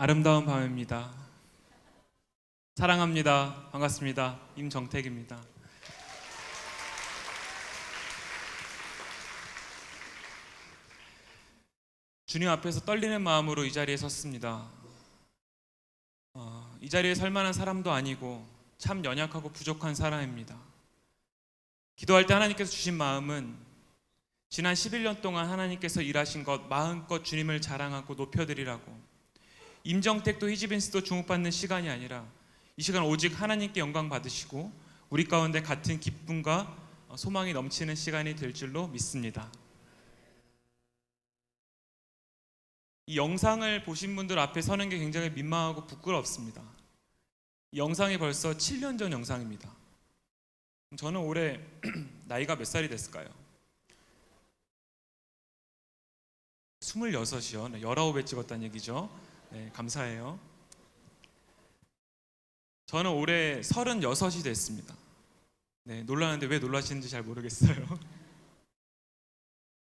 아름다운 밤입니다. 사랑합니다. 반갑습니다. 임정택입니다. 주님 앞에서 떨리는 마음으로 이 자리에 섰습니다. 이 자리에 설 만한 사람도 아니고 참 연약하고 부족한 사람입니다. 기도할 때 하나님께서 주신 마음은 지난 11년 동안 하나님께서 일하신 것 마음껏 주님을 자랑하고 높여드리라고, 임정택도 히지빈스도 주목받는 시간이 아니라 이 시간 오직 하나님께 영광 받으시고 우리 가운데 같은 기쁨과 소망이 넘치는 시간이 될 줄로 믿습니다. 이 영상을 보신 분들 앞에 서는 게 굉장히 민망하고 부끄럽습니다. 이 영상이 벌써 7년 전 영상입니다. 저는 올해 나이가 몇 살이 됐을까요? 26이요. 네, 19에 찍었다는 얘기죠. 네, 감사해요. 저는 올해 36이 됐습니다. 네, 놀라는데 왜 놀라시는지 잘 모르겠어요.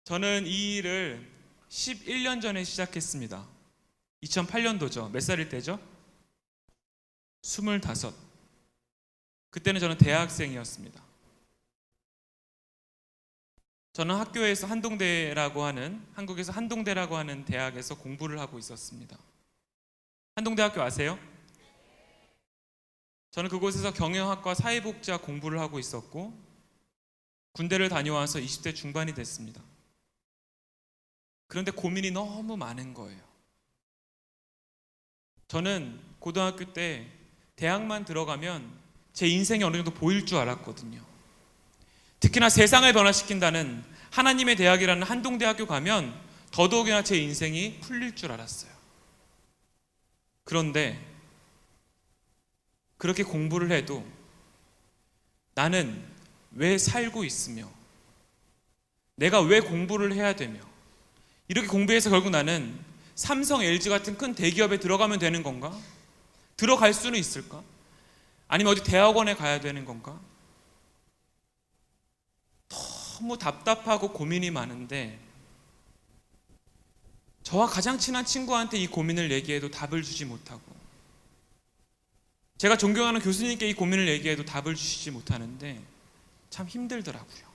저는 이 일을 11년 전에 시작했습니다. 2008년도죠. 몇 살일 때죠? 25. 그때는 저는 대학생이었습니다. 저는 학교에서 한국에서 한동대라고 하는 대학에서 공부를 하고 있었습니다. 한동대학교 아세요? 저는 그곳에서 경영학과 사회복지학 공부를 하고 있었고, 군대를 다녀와서 20대 중반이 됐습니다. 그런데 고민이 너무 많은 거예요. 저는 고등학교 때 대학만 들어가면 제 인생이 어느 정도 보일 줄 알았거든요. 특히나 세상을 변화시킨다는 하나님의 대학이라는 한동대학교 가면 더더욱이나 제 인생이 풀릴 줄 알았어요. 그런데 그렇게 공부를 해도 나는 왜 살고 있으며, 내가 왜 공부를 해야 되며, 이렇게 공부해서 결국 나는 삼성, LG 같은 큰 대기업에 들어가면 되는 건가? 들어갈 수는 있을까? 아니면 어디 대학원에 가야 되는 건가? 너무 답답하고 고민이 많은데 저와 가장 친한 친구한테 이 고민을 얘기해도 답을 주지 못하고, 제가 존경하는 교수님께 이 고민을 얘기해도 답을 주시지 못하는데 참 힘들더라고요.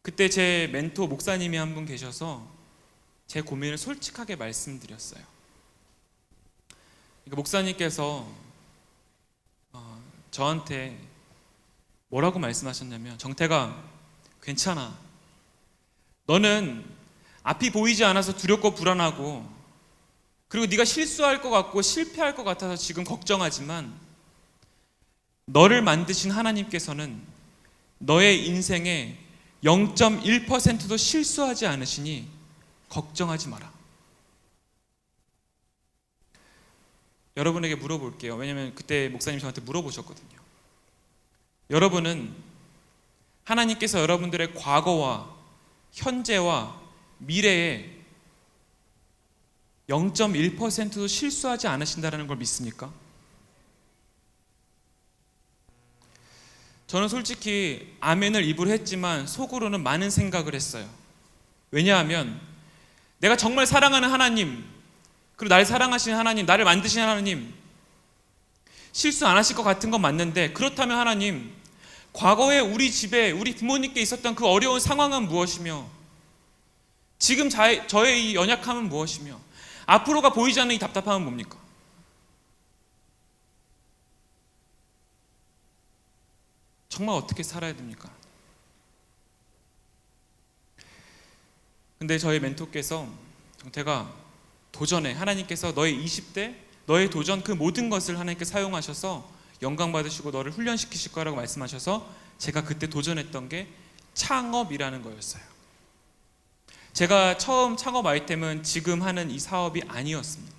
그때 제 멘토 목사님이 한 분 계셔서 제 고민을 솔직하게 말씀드렸어요. 그러니까 목사님께서 저한테 뭐라고 말씀하셨냐면, 정태가, 괜찮아. 너는 앞이 보이지 않아서 두렵고 불안하고, 그리고 네가 실수할 것 같고 실패할 것 같아서 지금 걱정하지만, 너를 만드신 하나님께서는 너의 인생에 0.1%도 실수하지 않으시니 걱정하지 마라. 여러분에게 물어볼게요. 왜냐하면 그때 목사님 저한테 물어보셨거든요. 여러분은 하나님께서 여러분들의 과거와 현재와 미래에 0.1%도 실수하지 않으신다는 걸 믿습니까? 저는 솔직히 아멘을 입으로 했지만 속으로는 많은 생각을 했어요. 왜냐하면 내가 정말 사랑하는 하나님, 그리고 나를 사랑하시는 하나님, 나를 만드신 하나님, 실수 안 하실 것 같은 건 맞는데, 그렇다면 하나님, 과거에 우리 집에 우리 부모님께 있었던 그 어려운 상황은 무엇이며, 지금 저의 이 연약함은 무엇이며, 앞으로가 보이지 않는 이 답답함은 뭡니까? 정말 어떻게 살아야 됩니까? 근데 저희 멘토께서, 정태가 도전해. 하나님께서 너의 20대, 너의 도전, 그 모든 것을 하나님께 사용하셔서 영광 받으시고 너를 훈련시키실 거라고 말씀하셔서 제가 그때 도전했던 게 창업이라는 거였어요. 제가 처음 창업 아이템은 지금 하는 이 사업이 아니었습니다.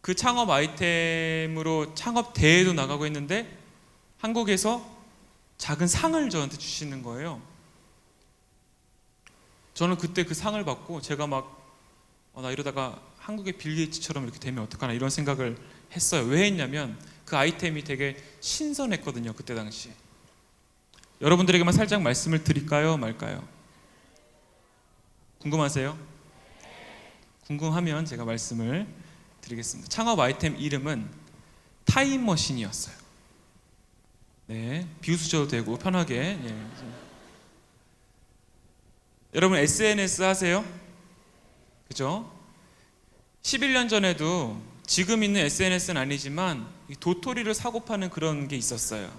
그 창업 아이템으로 창업 대회도 나가고 했는데 한국에서 작은 상을 저한테 주시는 거예요. 저는 그때 그 상을 받고 제가 나 이러다가 한국의 빌 게이츠처럼 이렇게 되면 어떡하나 이런 생각을 했어요. 왜 했냐면 그 아이템이 되게 신선했거든요. 그때 당시에. 여러분들에게만 살짝 말씀을 드릴까요? 말까요? 궁금하세요? 궁금하면 제가 말씀을 드리겠습니다. 창업 아이템 이름은 타임머신이었어요. 네, 비웃으셔도 되고 편하게. 예. 여러분 SNS 하세요? 그죠? 11년 전에도 지금 있는 SNS는 아니지만 도토리를 사고 파는 그런 게 있었어요.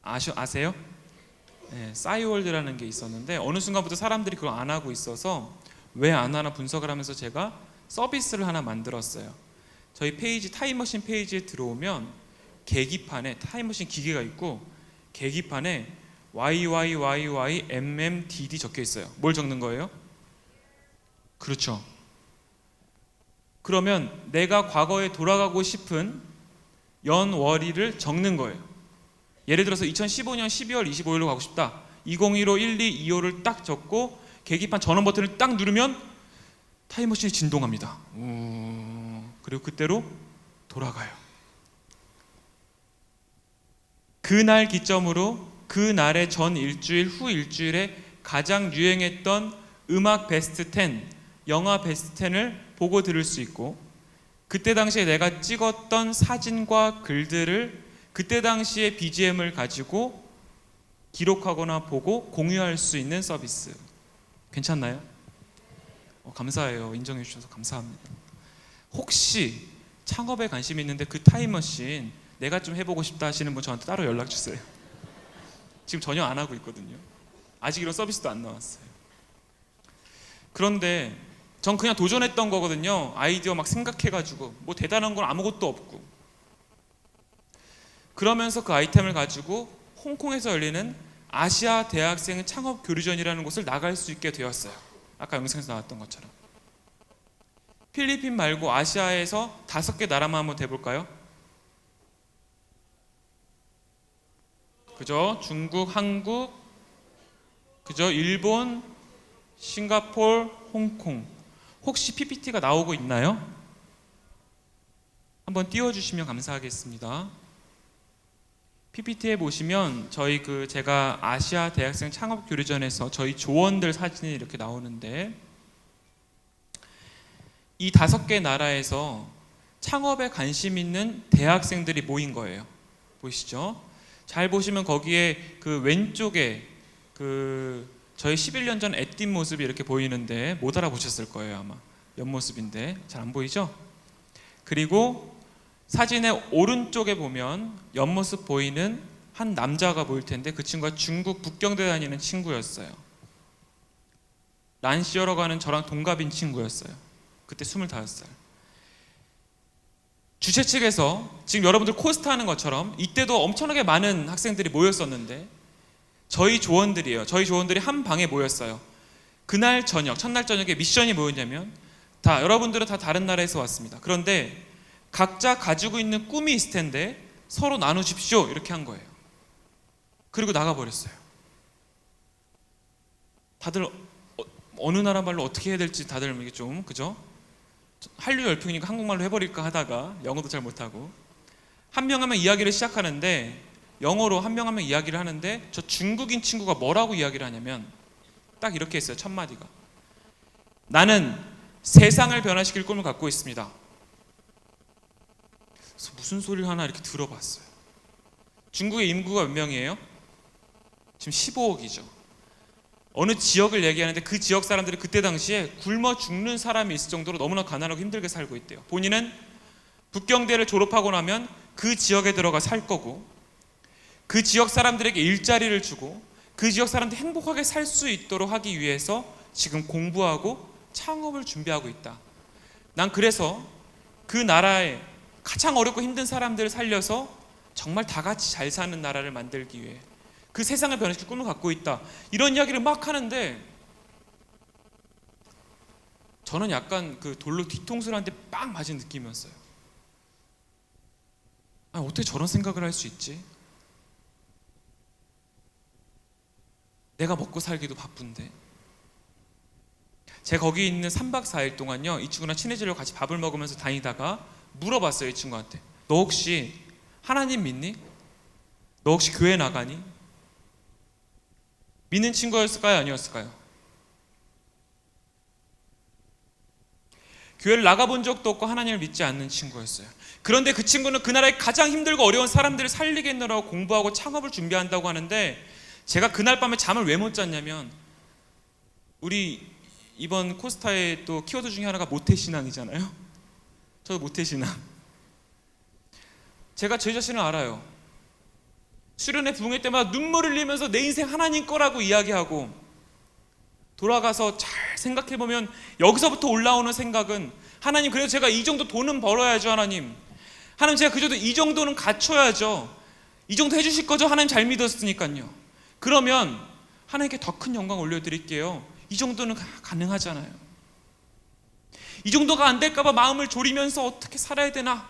아세요? 네, 싸이월드라는 게 있었는데 어느 순간부터 사람들이 그걸 안 하고 있어서 왜 안 하나 분석을 하면서 제가 서비스를 하나 만들었어요. 저희 페이지 타임머신 페이지에 들어오면 계기판에 타임머신 기계가 있고 계기판에 YYYYMMDD 적혀 있어요. 뭘 적는 거예요? 그렇죠. 그러면 내가 과거에 돌아가고 싶은 연월일을 적는 거예요. 예를 들어서 2015년 12월 25일로 가고 싶다. 2015 12 25를 딱 적고 계기판 전원 버튼을 딱 누르면 타임머신이 진동합니다. 그리고 그때로 돌아가요. 그날 기점으로 그날의 전 일주일 후 일주일에 가장 유행했던 음악 베스트 10, 영화 베스트 10을 보고 들을 수 있고 그때 당시에 내가 찍었던 사진과 글들을 그때 당시의 BGM을 가지고 기록하거나 보고 공유할 수 있는 서비스. 괜찮나요? 감사해요. 인정해 주셔서 감사합니다. 혹시 창업에 관심이 있는데 그 타임머신 내가 좀 해보고 싶다 하시는 분 저한테 따로 연락 주세요. 지금 전혀 안 하고 있거든요. 아직 이런 서비스도 안 나왔어요. 그런데 전 그냥 도전했던 거거든요. 아이디어 막 생각해가지고 뭐 대단한 건 아무것도 없고 그러면서 그 아이템을 가지고 홍콩에서 열리는 아시아 대학생 창업 교류전이라는 곳을 나갈 수 있게 되었어요. 아까 영상에서 나왔던 것처럼 필리핀 말고 아시아에서 5개 나라만 한번 대볼까요? 그죠? 중국, 한국, 그죠? 일본, 싱가포르, 홍콩. 혹시 PPT가 나오고 있나요? 한번 띄워주시면 감사하겠습니다. PPT에 보시면 저희 제가 아시아 대학생 창업 교류전에서 저희 조원들 사진이 이렇게 나오는데 이 5개 나라에서 창업에 관심 있는 대학생들이 모인 거예요. 보이시죠? 잘 보시면 거기에 그 왼쪽에 저희 11년 전 앳뒷 모습이 이렇게 보이는데 못 알아보셨을 거예요 아마. 옆모습인데 잘 안 보이죠? 그리고 사진의 오른쪽에 보면 옆모습 보이는 한 남자가 보일 텐데 그 친구가 중국 북경대 다니는 친구였어요. 란시어러 가는 저랑 동갑인 친구였어요. 그때 25살. 주최 측에서 지금 여러분들 코스트 하는 것처럼 이때도 엄청나게 많은 학생들이 모였었는데 저희 조원들이에요. 저희 조원들이 한 방에 모였어요. 그날 저녁, 첫날 저녁에 미션이 뭐였냐면 여러분들은 다 다른 나라에서 왔습니다. 그런데 각자 가지고 있는 꿈이 있을 텐데 서로 나누십시오 이렇게 한 거예요. 그리고 나가버렸어요. 다들 어느 나라 말로 어떻게 해야 될지 다들 이게 좀 그죠? 한류 열풍이니까 한국말로 해버릴까 하다가 영어도 잘 못하고 한 명 한 명 이야기를 시작하는데 영어로 한 명 한 명 이야기를 하는데 저 중국인 친구가 뭐라고 이야기를 하냐면 딱 이렇게 했어요. 첫 마디가 나는 세상을 변화시킬 꿈을 갖고 있습니다. 그래서 무슨 소리를 하나 이렇게 들어봤어요. 중국의 인구가 몇 명이에요? 지금 15억이죠. 어느 지역을 얘기하는데 그 지역 사람들이 그때 당시에 굶어 죽는 사람이 있을 정도로 너무나 가난하고 힘들게 살고 있대요. 본인은 북경대를 졸업하고 나면 그 지역에 들어가 살 거고 그 지역 사람들에게 일자리를 주고 그 지역 사람들이 행복하게 살 수 있도록 하기 위해서 지금 공부하고 창업을 준비하고 있다. 난 그래서 그 나라에 가장 어렵고 힘든 사람들을 살려서 정말 다 같이 잘 사는 나라를 만들기 위해 그 세상을 변화시킬 꿈을 갖고 있다. 이런 이야기를 막 하는데 저는 약간 그 돌로 뒤통수를 한 대 빵 맞은 느낌이었어요. 어떻게 저런 생각을 할 수 있지? 내가 먹고 살기도 바쁜데. 제가 거기 있는 3박 4일 동안요 이 친구랑 친해지려고 같이 밥을 먹으면서 다니다가 물어봤어요. 이 친구한테 너 혹시 하나님 믿니? 너 혹시 교회 나가니? 믿는 친구였을까요? 아니었을까요? 교회를 나가본 적도 없고 하나님을 믿지 않는 친구였어요. 그런데 그 친구는 그 나라에 가장 힘들고 어려운 사람들을 살리겠느라고 공부하고 창업을 준비한다고 하는데, 제가 그날 밤에 잠을 왜 못 잤냐면, 우리 이번 코스타의 또 키워드 중에 하나가 모태신앙이잖아요. 저도 모태신앙. 제가 제 자신을 알아요. 수련회 부흥회 때마다 눈물을 흘리면서 내 인생 하나님 거라고 이야기하고, 돌아가서 잘 생각해보면 여기서부터 올라오는 생각은, 하나님 그래도 제가 이 정도 돈은 벌어야죠. 하나님 제가 그저도 이 정도는 갖춰야죠. 이 정도 해주실 거죠. 하나님 잘 믿었으니까요. 그러면 하나님께 더 큰 영광 올려드릴게요. 이 정도는 가능하잖아요. 이 정도가 안 될까 봐 마음을 졸이면서 어떻게 살아야 되나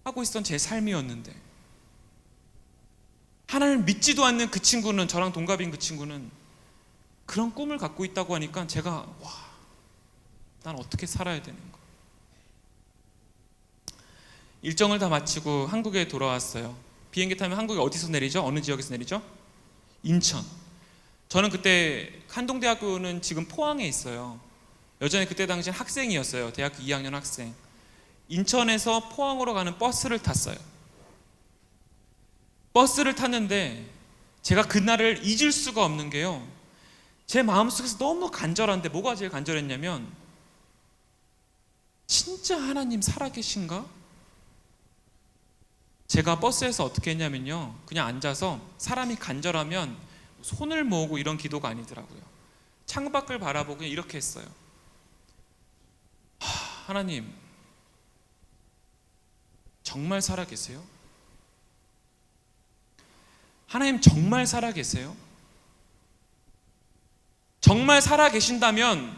하고 있었던 제 삶이었는데, 하나님을 믿지도 않는 그 친구는, 저랑 동갑인 그 친구는 그런 꿈을 갖고 있다고 하니까 제가, 와, 난 어떻게 살아야 되는가. 일정을 다 마치고 한국에 돌아왔어요. 비행기 타면 한국에 어디서 내리죠? 어느 지역에서 내리죠? 인천. 저는 그때 한동대학교는 지금 포항에 있어요. 여전히 그때 당시엔 학생이었어요. 대학교 2학년 학생. 인천에서 포항으로 가는 버스를 탔어요. 버스를 탔는데 제가 그날을 잊을 수가 없는 게요, 제 마음속에서 너무 간절한데, 뭐가 제일 간절했냐면, 진짜 하나님 살아계신가? 제가 버스에서 어떻게 했냐면요, 그냥 앉아서, 사람이 간절하면 손을 모으고 이런 기도가 아니더라고요. 창밖을 바라보고 이렇게 했어요. 하나님 정말 살아계세요? 하나님 정말 살아계세요? 정말 살아계신다면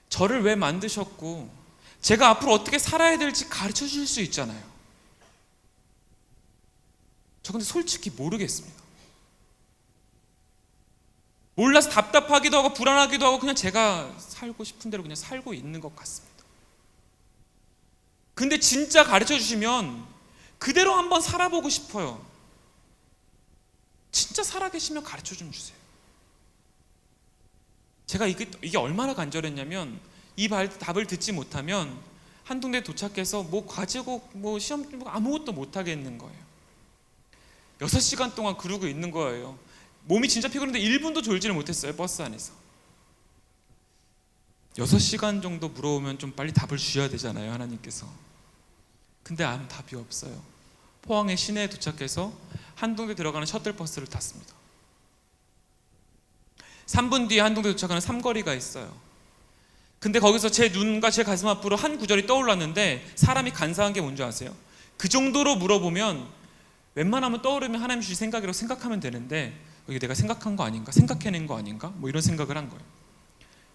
저를 왜 만드셨고 제가 앞으로 어떻게 살아야 될지 가르쳐 주실 수 있잖아요. 저 근데 솔직히 모르겠습니다. 몰라서 답답하기도 하고 불안하기도 하고 그냥 제가 살고 싶은 대로 그냥 살고 있는 것 같습니다. 근데 진짜 가르쳐 주시면 그대로 한번 살아보고 싶어요. 진짜 살아계시면 가르쳐 좀 주세요. 제가 이게 얼마나 간절했냐면, 이 답을 듣지 못하면 한동대에 도착해서 뭐 과제고 뭐 시험 아무것도 못하겠는 거예요. 6시간 동안 그러고 있는 거예요. 몸이 진짜 피곤한데 1분도 졸지를 못했어요. 버스 안에서. 6시간 정도 물어오면 좀 빨리 답을 주셔야 되잖아요, 하나님께서. 근데 아무 답이 없어요. 포항의 시내에 도착해서 한동대 들어가는 셔틀버스를 탔습니다. 3분 뒤에 한동대 도착하는 삼거리가 있어요. 근데 거기서 제 눈과 제 가슴 앞으로 한 구절이 떠올랐는데, 사람이 간사한 게 뭔지 아세요? 그 정도로 물어보면 웬만하면 떠오르면 하나님 주신 생각이라고 생각하면 되는데, 이게 내가 생각한 거 아닌가? 생각해낸 거 아닌가? 뭐 이런 생각을 한 거예요.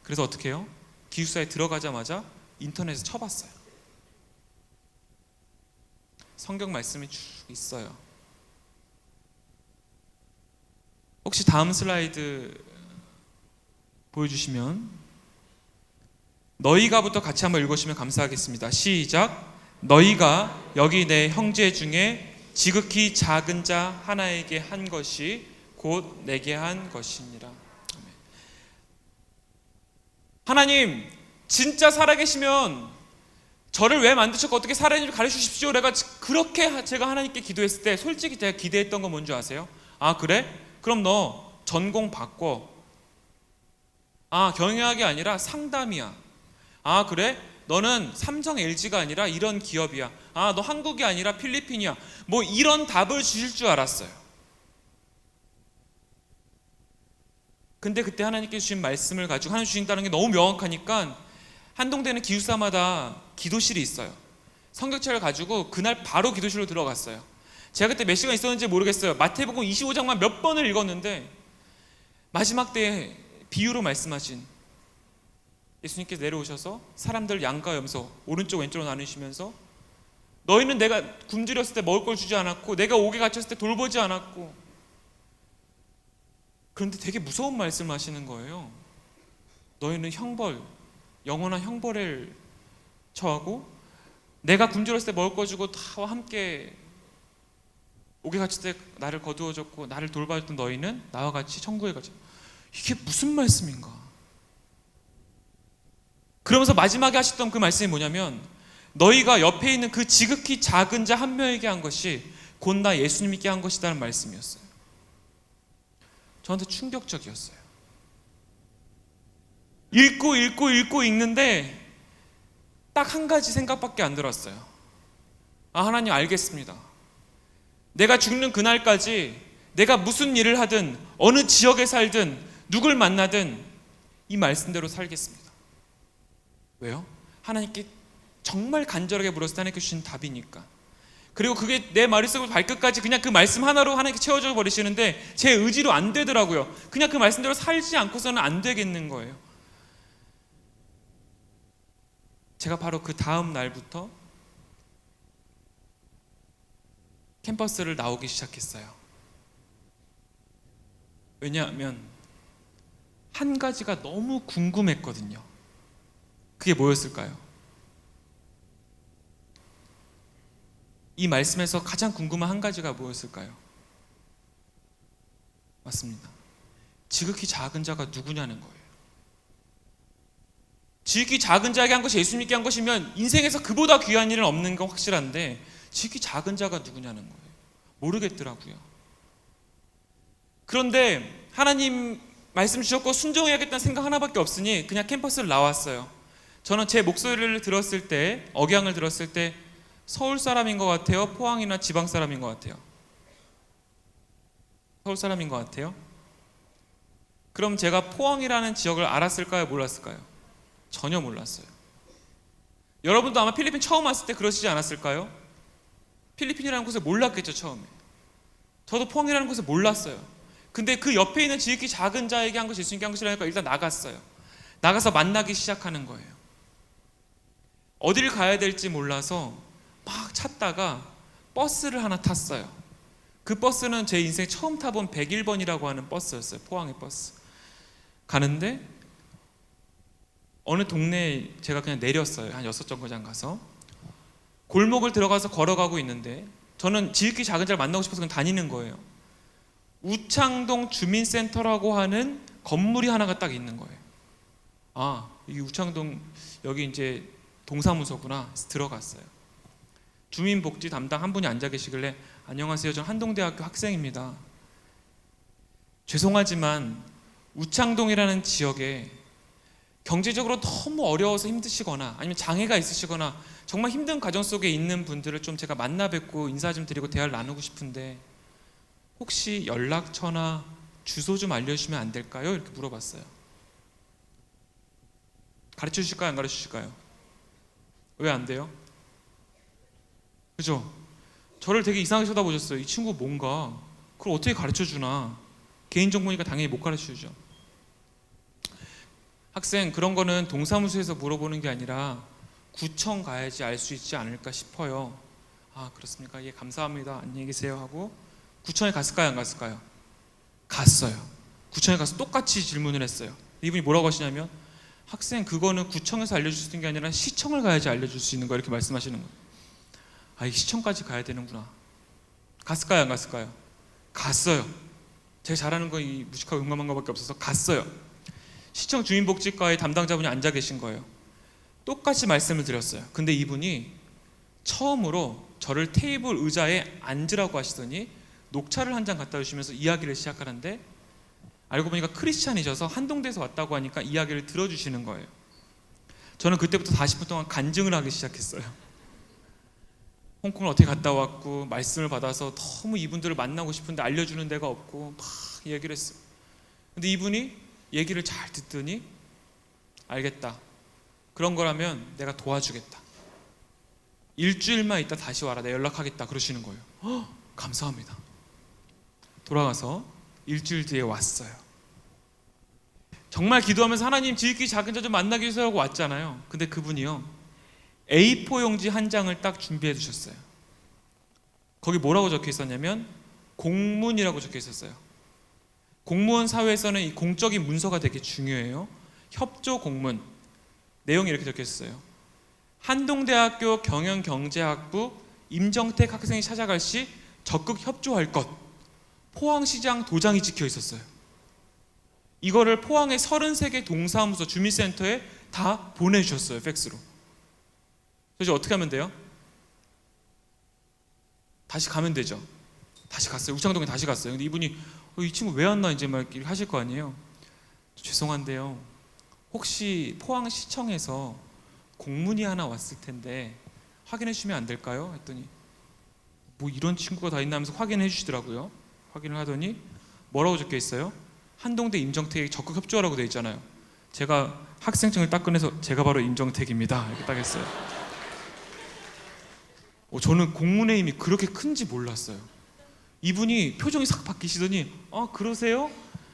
그래서 어떻게 해요? 기숙사에 들어가자마자 인터넷에 쳐봤어요. 성경 말씀이 쭉 있어요. 혹시 다음 슬라이드 보여주시면, 너희가부터 같이 한번 읽으시면 감사하겠습니다. 시작. 너희가 여기 내 형제 중에 지극히 작은 자 하나에게 한 것이 곧 내게 한 것이니라. 하나님 진짜 살아계시면 저를 왜 만드셨고 어떻게 살아야 되는지 가르쳐 주십시오. 그렇게 제가 하나님께 기도했을 때 솔직히 제가 기대했던 건 뭔지 아세요? 아 그래? 그럼 너 전공 바꿔. 아 경영학이 아니라 상담이야. 아 그래? 너는 삼성 LG가 아니라 이런 기업이야. 아 너 한국이 아니라 필리핀이야. 뭐 이런 답을 주실 줄 알았어요. 근데 그때 하나님께 주신 말씀을 가지고 하나님 주신다는 게 너무 명확하니까, 한동대는 기숙사마다 기도실이 있어요. 성경책을 가지고 그날 바로 기도실로 들어갔어요. 제가 그때 몇 시간 있었는지 모르겠어요. 마태복음 25장만 몇 번을 읽었는데, 마지막 때에 비유로 말씀하신 예수님께서 내려오셔서 사람들 양과 염소 오른쪽 왼쪽으로 나누시면서, 너희는 내가 굶주렸을 때 먹을 걸 주지 않았고 내가 옥에 갇혔을 때 돌보지 않았고, 그런데 되게 무서운 말씀을 하시는 거예요. 너희는 형벌, 영원한 형벌에 처하고 내가 굶주렸을 때 먹을 거 주고 다와 함께 옥에 갇힐 때 나를 거두어줬고 나를 돌봐줬던 너희는 나와 같이 천국에 가자. 이게 무슨 말씀인가? 그러면서 마지막에 하셨던 그 말씀이 뭐냐면 너희가 옆에 있는 그 지극히 작은 자 한 명에게 한 것이 곧 나 예수님께 한 것이라는 말씀이었어요. 저한테 충격적이었어요. 읽고 읽는데 딱 한 가지 생각밖에 안 들었어요. 아, 하나님 알겠습니다. 내가 죽는 그날까지 내가 무슨 일을 하든 어느 지역에 살든 누굴 만나든 이 말씀대로 살겠습니다. 왜요? 하나님께 정말 간절하게 물었을 때 하나님께 주신 답이니까. 그리고 그게 내 머릿속에서 발끝까지 그냥 그 말씀 하나로 하나님께 채워져 버리시는데 제 의지로 안 되더라고요. 그냥 그 말씀대로 살지 않고서는 안 되겠는 거예요. 제가 바로 그 다음 날부터 캠퍼스를 나오기 시작했어요. 왜냐하면 한 가지가 너무 궁금했거든요. 그게 뭐였을까요? 이 말씀에서 가장 궁금한 한 가지가 뭐였을까요? 맞습니다. 지극히 작은 자가 누구냐는 거예요. 지극히 작은 자에게 한 것이 예수님께 한 것이면 인생에서 그보다 귀한 일은 없는 건 확실한데 지극히 작은 자가 누구냐는 거예요. 모르겠더라고요. 그런데 하나님 말씀 주셨고 순종해야겠다는 생각 하나밖에 없으니 그냥 캠퍼스를 나왔어요. 저는 제 목소리를 들었을 때, 억양을 들었을 때 서울 사람인 것 같아요? 포항이나 지방 사람인 것 같아요? 서울 사람인 것 같아요? 그럼 제가 포항이라는 지역을 알았을까요? 몰랐을까요? 전혀 몰랐어요. 여러분도 아마 필리핀 처음 왔을 때 그러시지 않았을까요? 필리핀이라는 곳을 몰랐겠죠, 처음에. 저도 포항이라는 곳을 몰랐어요. 근데 그 옆에 있는 지극히 작은 자에게 한 것이 예수님께 한 것이라니까 일단 나갔어요. 나가서 만나기 시작하는 거예요. 어디를 가야 될지 몰라서 막 찾다가 버스를 하나 탔어요. 그 버스는 제 인생 처음 타본 101번이라고 하는 버스였어요. 포항의 버스. 가는데 어느 동네에 제가 그냥 내렸어요. 한 6정거장 가서 골목을 들어가서 걸어가고 있는데 저는 지극히 작은 자를 만나고 싶어서 그냥 다니는 거예요. 우창동 주민센터라고 하는 건물이 하나가 딱 있는 거예요. 아, 이 우창동 여기 이제 동사무소구나. 들어갔어요. 주민복지 담당 한 분이 앉아 계시길래 안녕하세요. 전 한동대학교 학생입니다. 죄송하지만 우창동이라는 지역에 경제적으로 너무 어려워서 힘드시거나 아니면 장애가 있으시거나 정말 힘든 가정 속에 있는 분들을 좀 제가 만나 뵙고 인사 좀 드리고 대화를 나누고 싶은데 혹시 연락처나 주소 좀 알려주시면 안 될까요? 이렇게 물어봤어요. 가르쳐 주실까요? 안 가르쳐 주실까요? 왜 안 돼요? 그죠? 저를 되게 이상하게 쳐다보셨어요. 이 친구 뭔가 그걸 어떻게 가르쳐 주나. 개인정보니까 당연히 못 가르쳐 주죠. 학생, 그런 거는 동사무소에서 물어보는 게 아니라 구청 가야지 알 수 있지 않을까 싶어요. 아, 그렇습니까? 예, 감사합니다. 안녕히 계세요 하고 구청에 갔을까요? 안 갔을까요? 갔어요. 구청에 가서 똑같이 질문을 했어요. 이분이 뭐라고 하시냐면 학생, 그거는 구청에서 알려줄 수 있는 게 아니라 시청을 가야지 알려줄 수 있는 거야. 이렇게 말씀하시는 거예요. 아, 이 시청까지 가야 되는구나. 갔을까요? 안 갔을까요? 갔어요. 제가 잘하는 거 이 무식하고 용감한 거밖에 없어서 갔어요. 시청 주민복지과의 담당자분이 앉아 계신 거예요. 똑같이 말씀을 드렸어요. 근데 이분이 처음으로 저를 테이블 의자에 앉으라고 하시더니 녹차를 한 잔 갖다 주시면서 이야기를 시작하는데 알고 보니까 크리스찬이셔서 한동대에서 왔다고 하니까 이야기를 들어주시는 거예요. 저는 그때부터 40분 동안 간증을 하기 시작했어요. 홍콩을 어떻게 갔다 왔고 말씀을 받아서 너무 이분들을 만나고 싶은데 알려주는 데가 없고 막 얘기를 했어요. 근데 이분이 얘기를 잘 듣더니 알겠다. 그런 거라면 내가 도와주겠다. 일주일만 있다 다시 와라. 내가 연락하겠다. 그러시는 거예요. 감사합니다. 돌아가서 일주일 뒤에 왔어요. 정말 기도하면서 하나님 지극히 작은 자 좀 만나게 해주세요 하고 왔잖아요. 근데 그분이요 A4 용지 한 장을 딱 준비해 주셨어요. 거기 뭐라고 적혀 있었냐면 공문이라고 적혀 있었어요. 공무원 사회에서는 이 공적인 문서가 되게 중요해요. 협조 공문. 내용이 이렇게 적혀 있어요. 한동대학교 경영경제학부 임정택 학생이 찾아갈 시 적극 협조할 것. 포항시장 도장이 찍혀 있었어요. 이거를 포항의 33개 동사무소 주민센터에 다 보내주셨어요, 팩스로. 그래서 어떻게 하면 돼요? 다시 가면 되죠. 다시 갔어요. 우창동에 다시 갔어요. 근데 이분이 이 친구 왜 안 나? 이제 막 이렇게 하실 거 아니에요. 죄송한데요, 혹시 포항시청에서 공문이 하나 왔을 텐데 확인해 주시면 안 될까요? 했더니 뭐 이런 친구가 다 있나 하면서 확인해 주시더라고요. 확인을 하더니 뭐라고 적혀 있어요? 한동대 임정택에 적극 협조하라고 돼 있잖아요. 제가 학생증을 딱 꺼내서 제가 바로 임정택입니다 이렇게 딱 했어요. 저는 공문의 힘이 그렇게 큰지 몰랐어요. 이분이 표정이 싹 바뀌시더니 그러세요?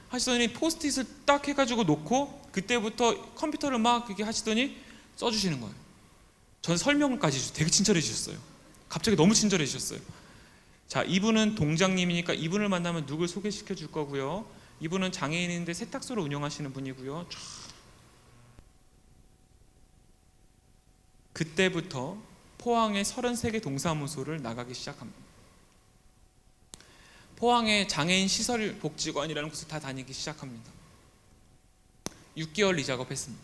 하시더니 포스트잇을 딱 해가지고 놓고 그때부터 컴퓨터를 막 이렇게 하시더니 써주시는 거예요. 전 설명까지 되게 친절해 주셨어요. 갑자기 너무 친절해 주셨어요. 자, 이분은 동장님이니까 이분을 만나면 누굴 소개시켜 줄 거고요. 이분은 장애인인데 세탁소를 운영하시는 분이고요. 그때부터 포항의 33개 동사무소를 나가기 시작합니다. 포항의 장애인 시설 복지관이라는 곳을 다 다니기 시작합니다. 6개월 이 작업했습니다.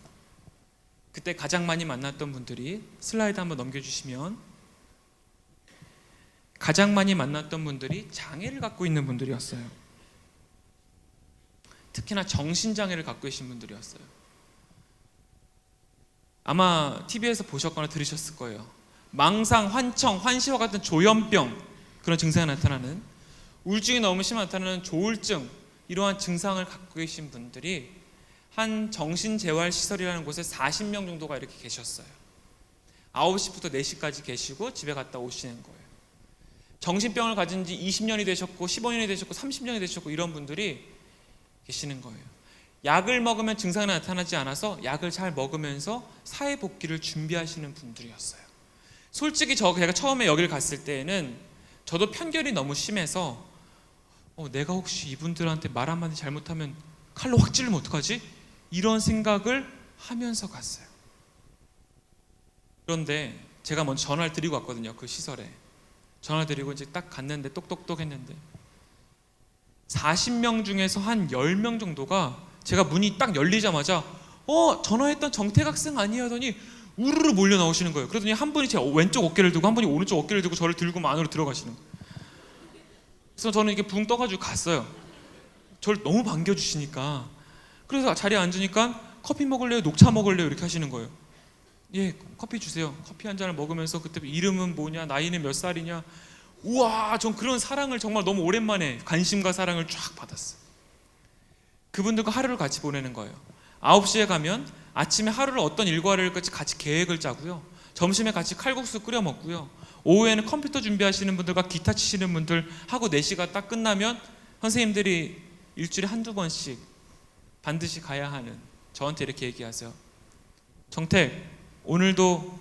그때 가장 많이 만났던 분들이, 슬라이드 한번 넘겨주시면, 가장 많이 만났던 분들이 장애를 갖고 있는 분들이었어요. 특히나 정신장애를 갖고 계신 분들이었어요. 아마 TV에서 보셨거나 들으셨을 거예요. 망상, 환청, 환시와 같은 조현병, 그런 증상이 나타나는, 우울증이 너무 심하게 나타나는 조울증, 이러한 증상을 갖고 계신 분들이 한 정신재활시설이라는 곳에 40명 정도가 이렇게 계셨어요. 9시부터 4시까지 계시고 집에 갔다 오시는 거예요. 정신병을 가진 지 20년이 되셨고 15년이 되셨고 30년이 되셨고 이런 분들이 계시는 거예요. 약을 먹으면 증상이 나타나지 않아서 약을 잘 먹으면서 사회 복귀를 준비하시는 분들이었어요. 솔직히 제가 처음에 여기를 갔을 때에는 저도 편견이 너무 심해서 내가 혹시 이분들한테 말 한마디 잘못하면 칼로 확 찌르면 어떡하지? 이런 생각을 하면서 갔어요. 그런데 제가 먼저 전화를 드리고 왔거든요. 그 시설에 전화 드리고 이제 딱 갔는데, 똑똑똑 했는데 40명 중에서 한 10명 정도가 제가 문이 딱 열리자마자 전화했던 정택 학생 아니에요 하더니 우르르 몰려 나오시는 거예요. 그러더니 한 분이 제 왼쪽 어깨를 들고 한 분이 오른쪽 어깨를 들고 저를 들고 안으로 들어가시는 거예요. 그래서 저는 이게 붕 떠가지고 갔어요. 저를 너무 반겨주시니까. 그래서 자리에 앉으니까 커피 먹을래요? 녹차 먹을래요? 이렇게 하시는 거예요. 예, 커피 주세요. 커피 한 잔을 먹으면서 그때 이름은 뭐냐, 나이는 몇 살이냐. 우와, 전 그런 사랑을 정말 너무 오랜만에 관심과 사랑을 쫙 받았어요. 그분들과 하루를 같이 보내는 거예요. 9시에 가면 아침에 하루를 어떤 일과를 같이 계획을 짜고요. 점심에 같이 칼국수 끓여 먹고요. 오후에는 컴퓨터 준비하시는 분들과 기타 치시는 분들 하고 4시가 딱 끝나면 선생님들이 일주일에 한두 번씩 반드시 가야 하는, 저한테 이렇게 얘기하세요. 정택, 오늘도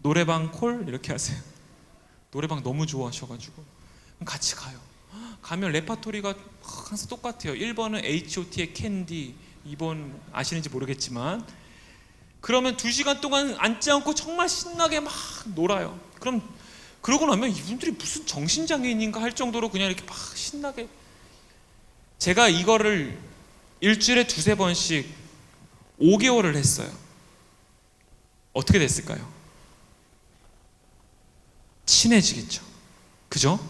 노래방 콜? 이렇게 하세요. 노래방 너무 좋아하셔가지고 그럼 같이 가요. 가면 레파토리가 항상 똑같아요. 1번은 H.O.T의 캔디, 2번 아시는지 모르겠지만, 그러면 2시간 동안 앉지 않고 정말 신나게 막 놀아요. 그럼 그러고 나면 이분들이 무슨 정신장애인인가 할 정도로 그냥 이렇게 막 신나게. 제가 이거를 일주일에 2-3번씩 5개월을 했어요. 어떻게 됐을까요? 친해지겠죠. 그죠?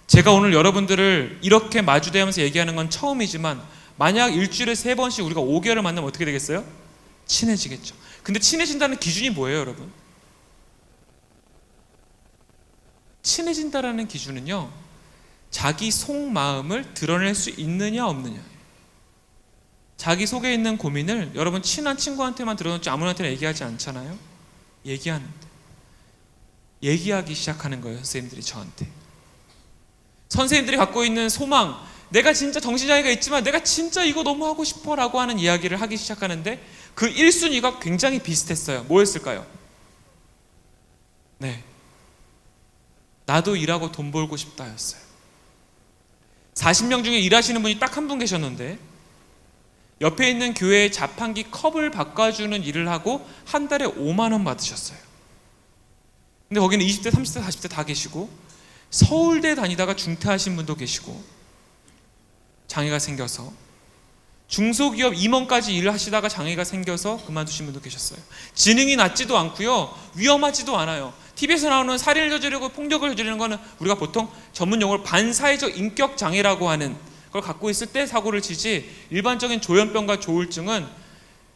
제가 오늘 여러분들을 이렇게 마주대면서 얘기하는 건 처음이지만, 만약 일주일에 3번씩 우리가 5개월을 만나면 어떻게 되겠어요? 친해지겠죠. 근데 친해진다는 기준이 뭐예요, 여러분? 친해진다라는 기준은요, 자기 속마음을 드러낼 수 있느냐 없느냐. 자기 속에 있는 고민을 여러분 친한 친구한테만 드러놓지 아무한테나 얘기하지 않잖아요. 얘기하는데, 얘기하기 시작하는 거예요. 선생님들이 저한테. 선생님들이 갖고 있는 소망, 내가 진짜 정신장애가 있지만 내가 진짜 이거 너무 하고 싶어 라고 하는 이야기를 하기 시작하는데, 그 1순위가 굉장히 비슷했어요. 뭐였을까요? 네, 나도 일하고 돈 벌고 싶다 였어요. 40명 중에 일하시는 분이 딱 한 분 계셨는데, 옆에 있는 교회의 자판기 컵을 바꿔주는 일을 하고 한 달에 5만 원 받으셨어요. 근데 거기는 20대, 30대, 40대 다 계시고, 서울대 다니다가 중퇴하신 분도 계시고, 장애가 생겨서 중소기업 임원까지 일을 하시다가 장애가 생겨서 그만두신 분도 계셨어요. 지능이 낮지도 않고요, 위험하지도 않아요. TV에서 나오는 살인을 저지르고 폭력을 저지르는 거는 우리가 보통 전문 용어로 반사회적 인격 장애라고 하는 걸 갖고 있을 때 사고를 치지, 일반적인 조현병과 조울증은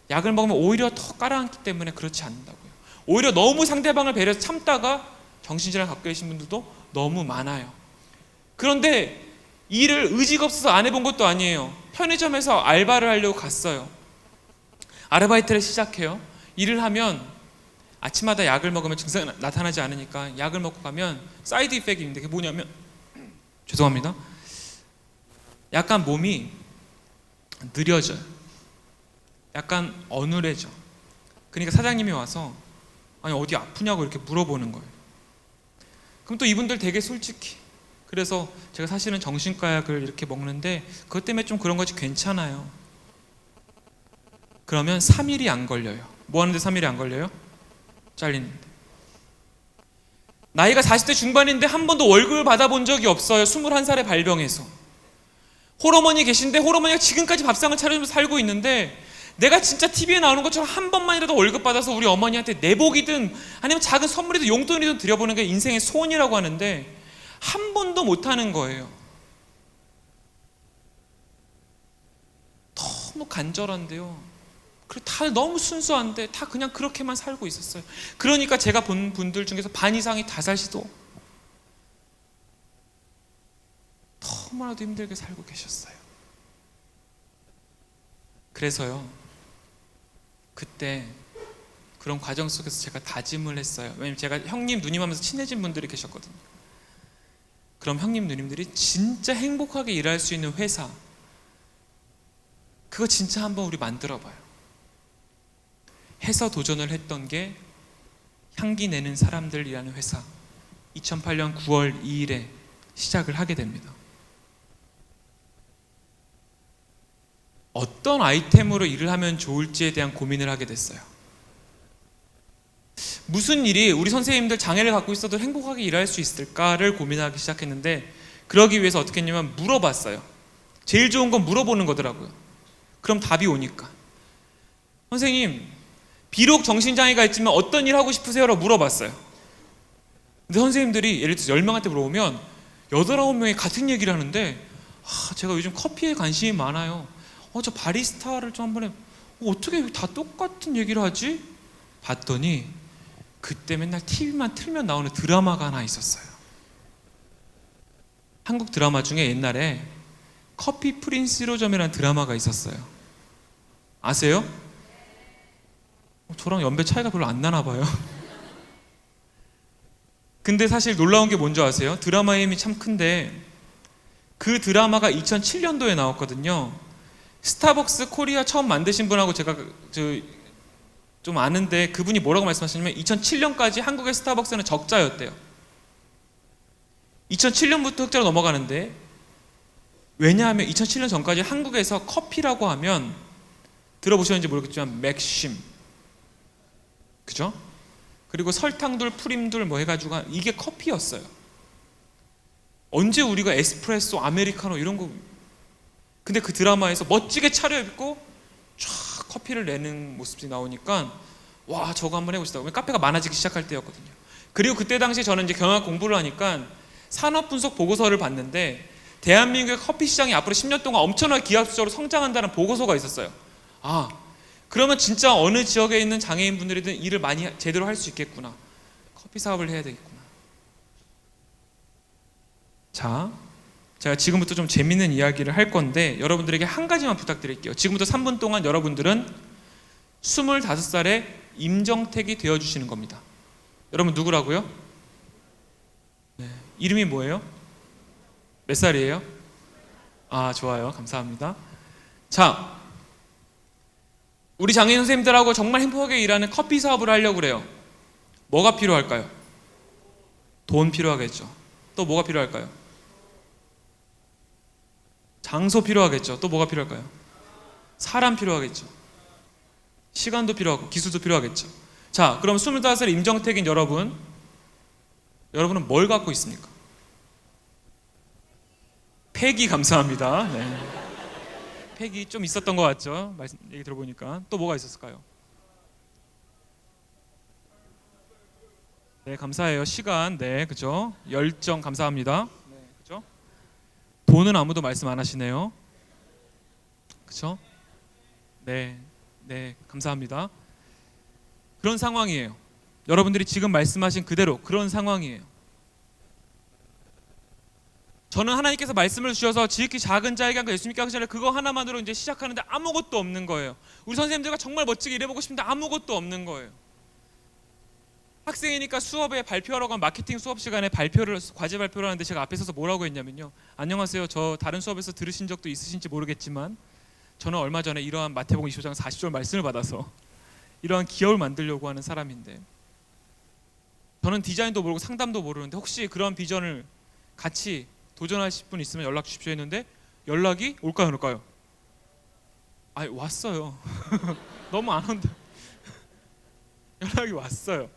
약을 먹으면 오히려 더 깔아앉기 때문에 그렇지 않는다고요. 오히려 너무 상대방을 배려해서 참다가 정신질환을 갖고 계신 분들도 너무 많아요. 그런데 일을 의지가 없어서 안 해본 것도 아니에요. 편의점에서 알바를 하려고 갔어요. 아르바이트를 시작해요. 일을 하면 아침마다 약을 먹으면 증상이 나타나지 않으니까 약을 먹고 가면 사이드 이펙트가 있는데, 그게 뭐냐면, 죄송합니다, 약간 몸이 느려져요. 약간 어눌해져. 그러니까 사장님이 와서 아니 어디 아프냐고 이렇게 물어보는 거예요. 그럼 또 이분들 되게 솔직히, 그래서 제가 사실은 정신과 약을 이렇게 먹는데 그것 때문에 좀 그런 거지 괜찮아요. 그러면 3일이 안 걸려요. 뭐 하는데 3일이 안 걸려요? 잘리는데. 나이가 40대 중반인데 한 번도 월급을 받아본 적이 없어요. 21살에 발병해서. 홀어머니 계신데 홀어머니가 지금까지 밥상을 차려주면서 살고 있는데, 내가 진짜 TV에 나오는 것처럼 한 번만이라도 월급 받아서 우리 어머니한테 내복이든 아니면 작은 선물이든 용돈이든 드려보는 게 인생의 소원이라고 하는데 한 번도 못하는 거예요. 너무 간절한데요, 그리고 다 너무 순수한데 다 그냥 그렇게만 살고 있었어요. 그러니까 제가 본 분들 중에서 반 이상이 다살시도 너무나도 힘들게 살고 계셨어요. 그래서요, 그때 그런 과정 속에서 제가 다짐을 했어요. 왜냐면 제가 형님 누님 하면서 친해진 분들이 계셨거든요. 그럼 형님 누님들이 진짜 행복하게 일할 수 있는 회사, 그거 진짜 한번 우리 만들어봐요 해서 도전을 했던 게 향기 내는 사람들이라는 회사, 2008년 9월 2일에 시작을 하게 됩니다. 어떤 아이템으로 일을 하면 좋을지에 대한 고민을 하게 됐어요. 무슨 일이 우리 선생님들 장애를 갖고 있어도 행복하게 일할 수 있을까를 고민하기 시작했는데, 그러기 위해서 어떻게 했냐면 물어봤어요. 제일 좋은 건 물어보는 거더라고요. 그럼 답이 오니까, 선생님 비록 정신장애가 있지만 어떤 일 하고 싶으세요? 라고 물어봤어요. 근데 선생님들이 예를 들어서 10명한테 물어보면 8, 9명이 같은 얘기를 하는데, 제가 요즘 커피에 관심이 많아요. 저 바리스타를 좀 한번 해. 어떻게 다 똑같은 얘기를 하지? 봤더니 그때 맨날 TV만 틀면 나오는 드라마가 하나 있었어요. 한국 드라마 중에 옛날에 커피 프린스 1호점이라는 드라마가 있었어요. 아세요? 저랑 연배 차이가 별로 안 나나 봐요. 근데 사실 놀라운 게 뭔지 아세요? 드라마의 힘이 참 큰데, 그 드라마가 2007년도에 나왔거든요. 스타벅스 코리아 처음 만드신 분하고 제가 좀 아는데, 그분이 뭐라고 말씀하시냐면 2007년까지 한국의 스타벅스는 적자였대요. 2007년부터 흑자로 넘어가는데, 왜냐하면 2007년 전까지 한국에서 커피라고 하면 들어보셨는지 모르겠지만 맥심, 그죠? 그리고 설탕둘, 프림둘 뭐 해가지고 이게 커피였어요. 언제 우리가 에스프레소, 아메리카노 이런 거. 근데 그 드라마에서 멋지게 차려입고 쫙 커피를 내는 모습이 나오니까 와, 저거 한번 해보시다. 카페가 많아지기 시작할 때였거든요. 그리고 그때 당시 저는 이제 경영학 공부를 하니까 산업분석 보고서를 봤는데, 대한민국의 커피 시장이 앞으로 10년 동안 엄청나게 기하급수적으로 성장한다는 보고서가 있었어요. 그러면 진짜 어느 지역에 있는 장애인분들이든 일을 많이 제대로 할 수 있겠구나. 커피 사업을 해야 되겠구나. 자, 제가 지금부터 좀 재밌는 이야기를 할 건데 여러분들에게 한 가지만 부탁드릴게요. 지금부터 3분 동안 여러분들은 25살의 임정택이 되어주시는 겁니다. 여러분 누구라고요? 네. 이름이 뭐예요? 몇 살이에요? 좋아요. 감사합니다. 자, 우리 장애인 선생님들하고 정말 행복하게 일하는 커피 사업을 하려고 그래요. 뭐가 필요할까요? 돈 필요하겠죠. 또 뭐가 필요할까요? 장소 필요하겠죠. 또 뭐가 필요할까요? 사람 필요하겠죠. 시간도 필요하고 기술도 필요하겠죠. 자, 그럼 25살 임정택인 여러분은 뭘 갖고 있습니까? 패기. 감사합니다. 네. 팩이 좀 있었던 것 같죠? 말씀 얘기 들어보니까 또 뭐가 있었을까요? 네, 감사해요. 시간, 네, 그죠? 열정 감사합니다. 네, 그죠? 돈은 아무도 말씀 안 하시네요. 그죠? 네, 네, 감사합니다. 그런 상황이에요. 여러분들이 지금 말씀하신 그대로 그런 상황이에요. 저는 하나님께서 말씀을 주셔서 지극히 작은 자에게 한 거 예수님께 하기 전에 그거 하나만으로 이제 시작하는데 아무것도 없는 거예요. 우리 선생님들과 정말 멋지게 일해보고 싶은데 아무것도 없는 거예요. 학생이니까 수업에 발표하러 간 마케팅 수업 시간에 과제 발표를 하는데 제가 앞에 서서 뭐라고 했냐면요. 안녕하세요. 저 다른 수업에서 들으신 적도 있으신지 모르겠지만 저는 얼마 전에 이러한 마태복음 25장 40절 말씀을 받아서 이러한 기업을 만들려고 하는 사람인데 저는 디자인도 모르고 상담도 모르는데 혹시 그런 비전을 같이 도전하실 분 있으면 연락 주십시오 했는데 연락이 올까요 안 올까요? 아 왔어요. 너무 안 온다. 연락이 왔어요.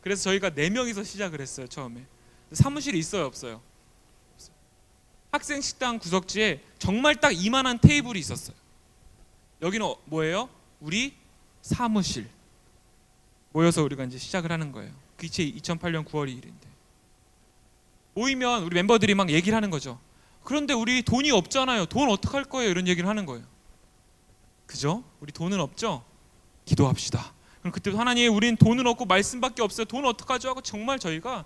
그래서 저희가 4명이서 시작을 했어요. 처음에 사무실이 있어요 없어요? 학생 식당 구석지에 정말 딱 이만한 테이블이 있었어요. 여기는 뭐예요? 우리 사무실 모여서 우리가 이제 시작을 하는 거예요. 그게 2008년 9월 2일인데 모이면 우리 멤버들이 막 얘기를 하는 거죠. 그런데 우리 돈이 없잖아요. 돈 어떡할 거예요? 이런 얘기를 하는 거예요. 그죠? 우리 돈은 없죠? 기도합시다. 그럼 그때부터 하나님 우린 돈은 없고 말씀밖에 없어요. 돈 어떡하죠? 하고 정말 저희가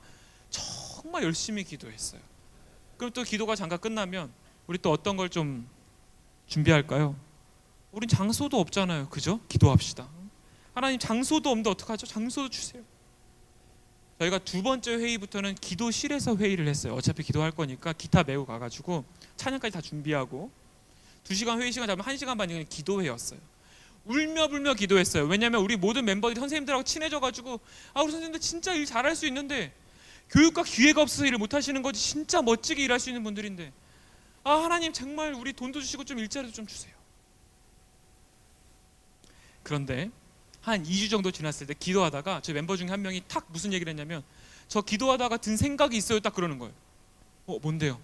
정말 열심히 기도했어요. 그럼 또 기도가 잠깐 끝나면 우리 또 어떤 걸 좀 준비할까요? 우린 장소도 없잖아요. 그죠? 기도합시다. 하나님 장소도 없는데 어떡하죠? 장소도 주세요. 저희가 2번째 회의부터는 기도실에서 회의를 했어요. 어차피 기도할 거니까 기타 메고 가가지고 찬양까지 다 준비하고 2시간 회의 시간 잡으면 1시간 반이 기도회였어요. 울며 불며 기도했어요. 왜냐하면 우리 모든 멤버들이 선생님들하고 친해져가지고 우리 선생님들 진짜 일 잘할 수 있는데 교육과 기회가 없어서 일을 못하시는 거지 진짜 멋지게 일할 수 있는 분들인데 하나님 정말 우리 돈도 주시고 좀 일자리도 좀 주세요. 그런데 한 2주 정도 지났을 때 기도하다가 저희 멤버 중에 한 명이 탁 무슨 얘기를 했냐면 저 기도하다가 든 생각이 있어요. 딱 그러는 거예요. 뭔데요?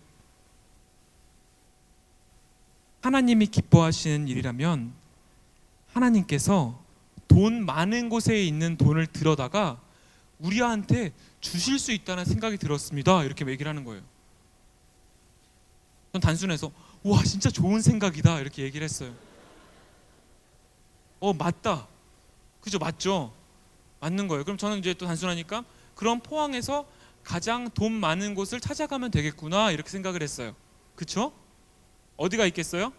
하나님이 기뻐하시는 일이라면 하나님께서 돈 많은 곳에 있는 돈을 들여다가 우리한테 주실 수 있다는 생각이 들었습니다. 이렇게 얘기를 하는 거예요. 전 단순해서 와 진짜 좋은 생각이다 이렇게 얘기를 했어요. 맞다. 그죠? 맞죠? 맞는 거예요. 그럼 저는 이제 또 단순하니까 그런 포항에서 가장 돈 많은 곳을 찾아가면 되겠구나 이렇게 생각을 했어요. 그쵸? 어디가 있겠어요?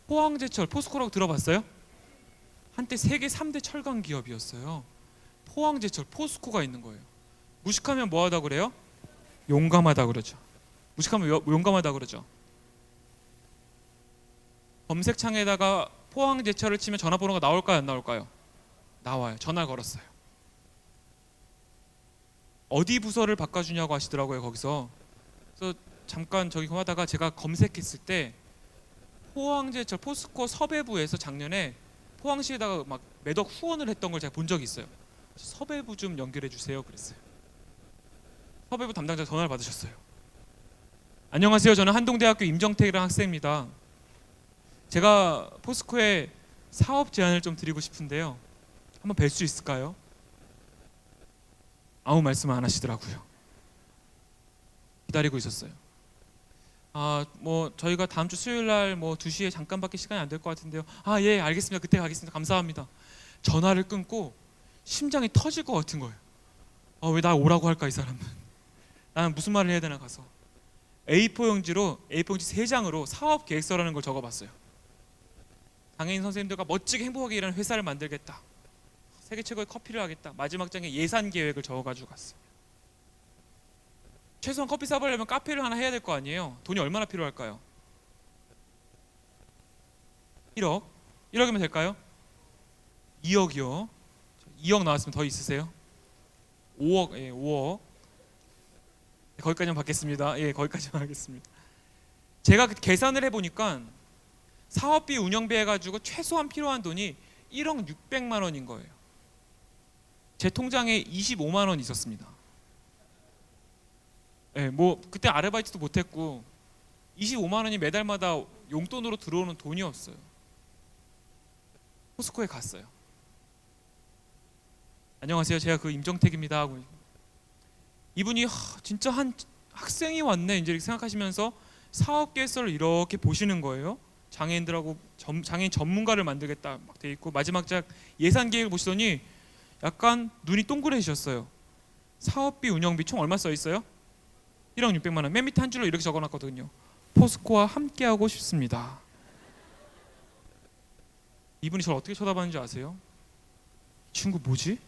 포항제철, 포스코라고 들어봤어요? 한때 세계 3대 철강 기업이었어요. 포항제철, 포스코가 있는 거예요. 무식하면 뭐하다 그래요? 용감하다 그러죠. 무식하면 용감하다 그러죠. 검색창에다가 포항제철을 치면 전화번호가 나올까요 안 나올까요? 나와요. 전화 걸었어요. 어디 부서를 바꿔주냐고 하시더라고요. 거기서. 그래서 잠깐 저기 하다가 제가 검색했을 때 포항제철 포스코 섭외부에서 작년에 포항시에다가 막 매덕 후원을 했던 걸 제가 본 적이 있어요. 섭외부 좀 연결해 주세요 그랬어요. 섭외부 담당자 전화를 받으셨어요. 안녕하세요. 저는 한동대학교 임정택이라는 학생입니다. 제가 포스코에 사업 제안을 좀 드리고 싶은데요. 한번 뵐 수 있을까요? 아무 말씀 안 하시더라고요. 기다리고 있었어요. 저희가 다음 주 수요일 날 2시에 잠깐밖에 시간이 안 될 것 같은데요. 예, 알겠습니다. 그때 가겠습니다. 감사합니다. 전화를 끊고 심장이 터질 것 같은 거예요. 왜 나 오라고 할까 이 사람은. 나는 무슨 말을 해야 되나 가서 A4 용지로 A4 용지 3장으로 사업 계획서라는 걸 적어봤어요. 장애인 선생님들과 멋지게 행복하게 일하는 회사를 만들겠다. 세계 최고의 커피를 하겠다. 마지막 장에 예산 계획을 적어가지고 갔어요. 최소한 커피 사보려면 카페를 하나 해야 될 거 아니에요. 돈이 얼마나 필요할까요? 1억? 1억이면 될까요? 2억이요. 2억 나왔으면 더 있으세요? 5억, 예, 5억. 거기까지만 받겠습니다. 예, 거기까지만 하겠습니다. 제가 계산을 해보니까 사업비 운영비 해가지고 최소한 필요한 돈이 1억 600만 원인 거예요. 제 통장에 25만 원 있었습니다. 예, 그때 아르바이트도 못했고 25만 원이 매달마다 용돈으로 들어오는 돈이 없어요. 포스코에 갔어요. 안녕하세요, 제가 그 임정택입니다 하고, 이분이 진짜 한 학생이 왔네 이제 이렇게 생각하시면서 사업 계획서를 이렇게 보시는 거예요. 장애인들하고 장애인 전문가를 만들겠다 막 돼 있고, 마지막 작 예산 계획을 보시더니 약간 눈이 동그래지셨어요. 사업비 운영비 총 얼마 써 있어요? 1억 600만 원. 맨 밑에 한 줄로 이렇게 적어놨거든요. 포스코와 함께하고 싶습니다. 이분이 저를 어떻게 쳐다봤는지 아세요? 이 친구 뭐지?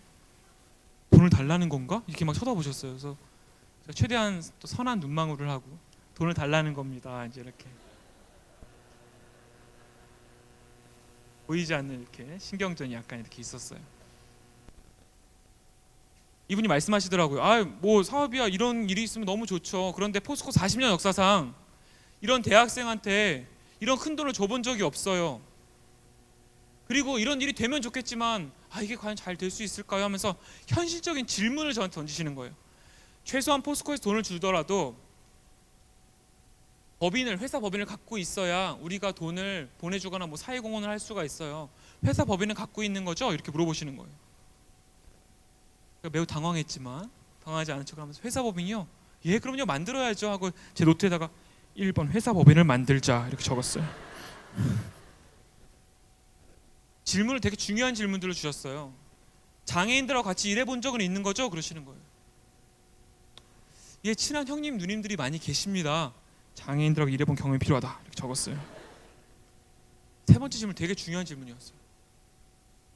돈을 달라는 건가? 이렇게 막 쳐다보셨어요. 그래서 제가 최대한 또 선한 눈망울을 하고 돈을 달라는 겁니다. 이제 이렇게 보이지 않는 이렇게 신경전이 약간 이렇게 있었어요. 이분이 말씀하시더라고요. 뭐 사업이야, 이런 일이 있으면 너무 좋죠. 그런데 포스코 40년 역사상 이런 대학생한테 이런 큰 돈을 줘본 적이 없어요. 그리고 이런 일이 되면 좋겠지만 이게 과연 잘 될 수 있을까요? 하면서 현실적인 질문을 저한테 던지시는 거예요. 최소한 포스코에서 돈을 주더라도 회사 법인을 갖고 있어야 우리가 돈을 보내주거나 뭐 사회공헌을 할 수가 있어요. 회사 법인을 갖고 있는 거죠? 이렇게 물어보시는 거예요. 매우 당황했지만 당황하지 않은 척하면서 회사 법인이요? 예, 그럼요, 만들어야죠 하고 제 노트에다가 1번 회사 법인을 만들자 이렇게 적었어요. 질문을 되게 중요한 질문들을 주셨어요. 장애인들하고 같이 일해본 적은 있는 거죠? 그러시는 거예요. 예, 친한 형님 누님들이 많이 계십니다. 장애인들하고 일해본 경험이 필요하다 이렇게 적었어요. 세 번째 질문 되게 중요한 질문이었어요.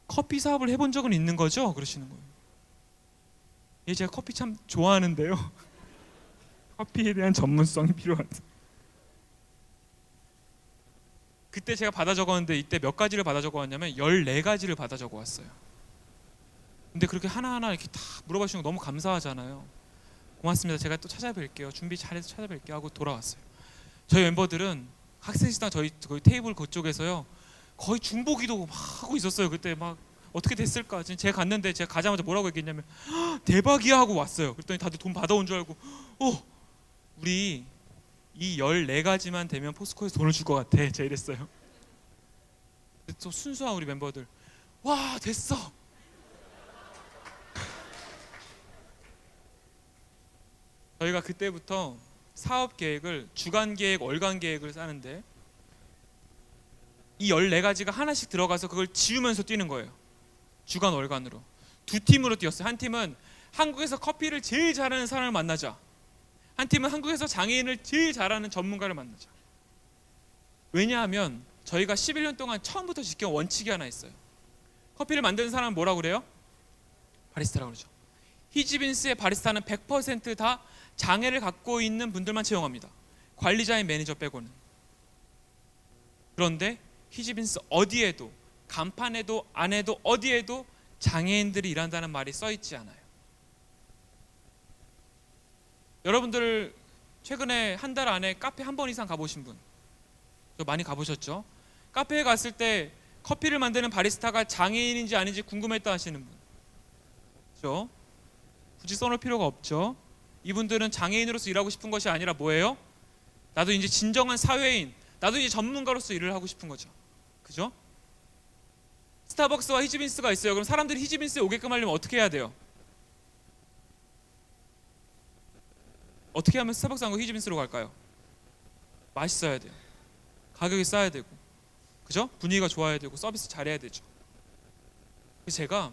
커피 사업을 해본 적은 있는 거죠? 그러시는 거예요. 예, 제가 커피 참 좋아하는데요. 커피에 대한 전문성이 필요하다. 그때 제가 받아 적었는데 이때 몇 가지를 받아 적어왔냐면 14가지를 받아 적어왔어요. 근데 그렇게 하나하나 이렇게 다 물어봐주시는 거 너무 감사하잖아요. 고맙습니다. 제가 또 찾아뵐게요. 준비 잘해서 찾아뵐게요 하고 돌아왔어요. 저희 멤버들은 학생식당 저희 테이블 그쪽에서요 거의 중보기도 막 하고 있었어요. 그때 막 어떻게 됐을까? 제가 갔는데 제가 가자마자 뭐라고 얘기했냐면 대박이야 하고 왔어요. 그랬더니 다들 돈 받아온 줄 알고 우리 이 14가지만 되면 포스코에서 돈을 줄 것 같아. 제가 이랬어요. 또 순수한 우리 멤버들 와 됐어. 저희가 그때부터 사업 계획을 주간 계획, 월간 계획을 짜는데 이 14가지가 하나씩 들어가서 그걸 지우면서 뛰는 거예요. 주간, 월간으로 두 팀으로 뛰었어요. 한 팀은 한국에서 커피를 제일 잘하는 사람을 만나자. 한 팀은 한국에서 장애인을 제일 잘하는 전문가를 만나자. 왜냐하면 저희가 11년 동안 처음부터 지켜온 원칙이 하나 있어요. 커피를 만드는 사람은 뭐라고 그래요? 바리스타라고 그러죠. 히지빈스의 바리스타는 100% 장애를 갖고 있는 분들만 채용합니다. 관리자인 매니저 빼고는. 그런데 히지빈스 어디에도 간판에도 안에도 어디에도 장애인들이 일한다는 말이 써있지 않아요. 여러분들 최근에 한 달 안에 카페 한 번 이상 가보신 분? 저 많이 가보셨죠? 카페에 갔을 때 커피를 만드는 바리스타가 장애인인지 아닌지 궁금했다 하시는 분, 그렇죠? 굳이 써놓을 필요가 없죠. 이분들은 장애인으로서 일하고 싶은 것이 아니라 뭐예요? 나도 이제 진정한 사회인, 나도 이제 전문가로서 일을 하고 싶은 거죠. 그죠? 스타벅스와 히지빈스가 있어요. 그럼 사람들이 히지빈스에 오게끔 하려면 어떻게 해야 돼요? 어떻게 하면 스타벅스 안 가고 히지빈스로 갈까요? 맛있어야 돼요. 가격이 싸야 되고, 그죠? 분위기가 좋아야 되고, 서비스 잘해야 되죠. 그래서 제가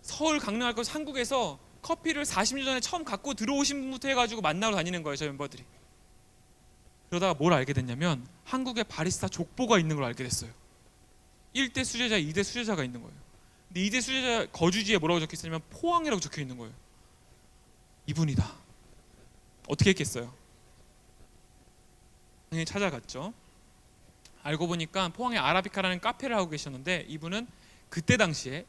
서울, 강릉, 할것 한국에서 커피를 40년 전에 처음 갖고 들어오신 분부터 해가지고 만나러 다니는 거예요. 저희 멤버들이. 그러다가 뭘 알게 됐냐면 한국에 바리스타 족보가 있는 걸 알게 됐어요. 1대 수제자, 2대 수제자가 있는 거예요. 근데 2대 수제자 거주지에 뭐라고 적혀 있었냐면 포항이라고 적혀 있는 거예요. 이분이다. 어떻게 했겠어요? 당연히 찾아갔죠. 알고 보니까 포항에 아라비카라는 카페를 하고 계셨는데 이분은 그때 당시에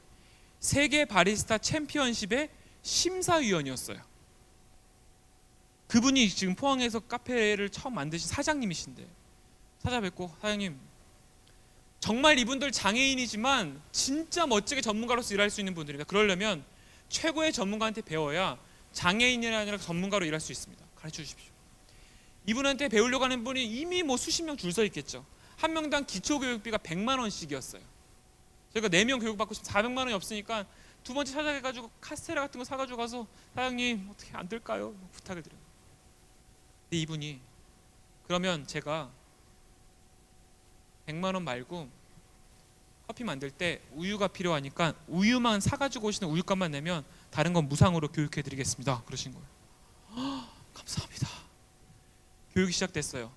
세계 바리스타 챔피언십의 심사위원이었어요. 그분이 지금 포항에서 카페를 처음 만드신 사장님이신데 찾아뵙고, 사장님 정말 이분들 장애인이지만 진짜 멋지게 전문가로서 일할 수 있는 분들입니다. 그러려면 최고의 전문가한테 배워야 장애인이 아니라 전문가로 일할 수 있습니다. 가르쳐 주십시오. 이분한테 배우려고 하는 분이 이미 뭐 수십 명 줄 서 있겠죠. 한 명당 기초교육비가 100만 원씩이었어요. 저희가 4명 교육받고 싶으면 400만 원이 없으니까 두 번째 찾아가지고 카스테라 같은 거 사가지고 가서 사장님 어떻게 안 될까요? 부탁을 드려요. 근데 이분이 그러면 제가 100만 원 말고 커피 만들 때 우유가 필요하니까 우유만 사가지고 오시는 우유값만 내면 다른 건 무상으로 교육해드리겠습니다. 그러신 거예요. 감사합니다. 교육이 시작됐어요.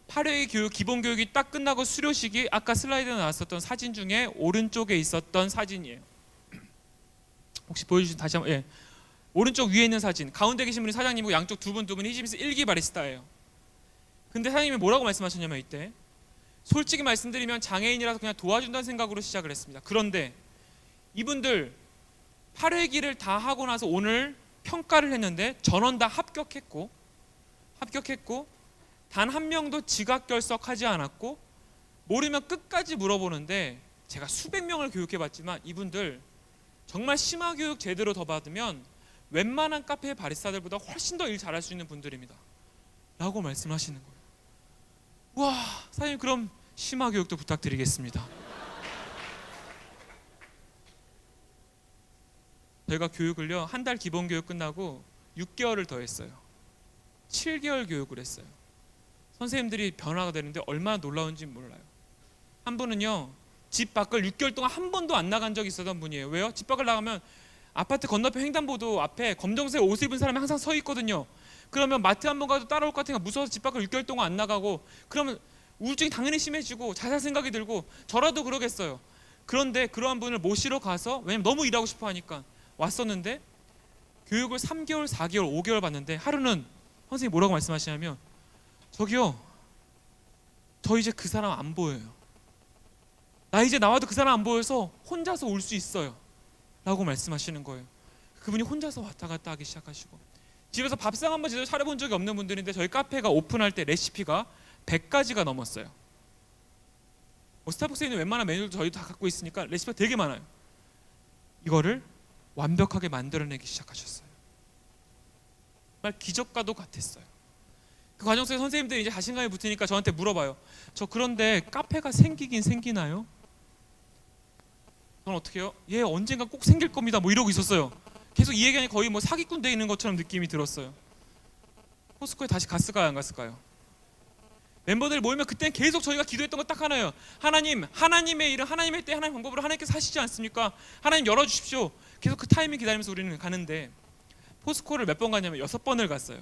8회 교육, 기본 교육이 딱 끝나고 수료식이 아까 슬라이드에 나왔었던 사진 중에 오른쪽에 있었던 사진이에요. 혹시 보여주신 다시 한번. 예. 오른쪽 위에 있는 사진, 가운데 계신 분이 사장님이고 양쪽 두 분이 히지비스 1기 바리스타예요. 근데 사장님이 뭐라고 말씀하셨냐면 이때 솔직히 말씀드리면 장애인이라서 그냥 도와준다는 생각으로 시작을 했습니다. 그런데 이분들 8회기를 다 하고 나서 오늘 평가를 했는데 전원 다 합격했고 단 한 명도 지각 결석하지 않았고 모르면 끝까지 물어보는데 제가 수백 명을 교육해봤지만 이분들 정말 심화 교육 제대로 더 받으면 웬만한 카페 바리스타들보다 훨씬 더 일 잘할 수 있는 분들입니다. 라고 말씀하시는 거예요. 와, 사장님 그럼 심화 교육도 부탁드리겠습니다. 저희가 교육을요 한 달 기본 교육 끝나고 6개월을 더 했어요. 7개월 교육을 했어요. 선생님들이 변화가 되는데 얼마나 놀라운지 몰라요. 한 분은요 집 밖을 6개월 동안 한 번도 안 나간 적이 있었던 분이에요. 왜요? 집 밖을 나가면 아파트 건너편 횡단보도 앞에 검정색 옷 입은 사람이 항상 서 있거든요. 그러면 마트 한 번 가도 따라올 것 같으니까 무서워서 집 밖을 6개월 동안 안 나가고 그러면 우울증이 당연히 심해지고 자살 생각이 들고 저라도 그러겠어요. 그런데 그러한 분을 모시러 가서 왜냐면 너무 일하고 싶어 하니까 왔었는데 교육을 3개월, 4개월, 5개월 받는데 하루는 선생님이 뭐라고 말씀하시냐면 저기요 저 이제 그 사람 안 보여요. 나 이제 나와도 그 사람 안 보여서 혼자서 올 수 있어요 라고 말씀하시는 거예요. 그분이 혼자서 왔다 갔다 하기 시작하시고 집에서 밥상 한번 제대로 차려본 적이 없는 분들인데 저희 카페가 오픈할 때 레시피가 100가지가 넘었어요. 스타벅스에 있는 웬만한 메뉴도 저희도 다 갖고 있으니까 레시피가 되게 많아요. 이거를 완벽하게 만들어내기 시작하셨어요. 정말 기적과도 같았어요. 그 과정 속에 선생님들이 이제 자신감이 붙으니까 저한테 물어봐요. 저 그런데 카페가 생기긴 생기나요? 저는 어떻게 해요? 예, 언젠가 꼭 생길 겁니다. 뭐 이러고 있었어요. 계속 이 얘기하니 거의 뭐 사기꾼 돼 있는 것처럼 느낌이 들었어요. 포스코에 다시 갔을까요? 안 갔을까요? 멤버들 모이면 그때는 계속 저희가 기도했던 거 딱 하나예요. 하나님, 하나님의 일은 하나님의 때 하나님의 방법으로 하나님께서 하시지 않습니까? 하나님 열어주십시오. 계속 그 타이밍 기다리면서 우리는 가는데 포스코를 몇 번 갔냐면 6번을 갔어요.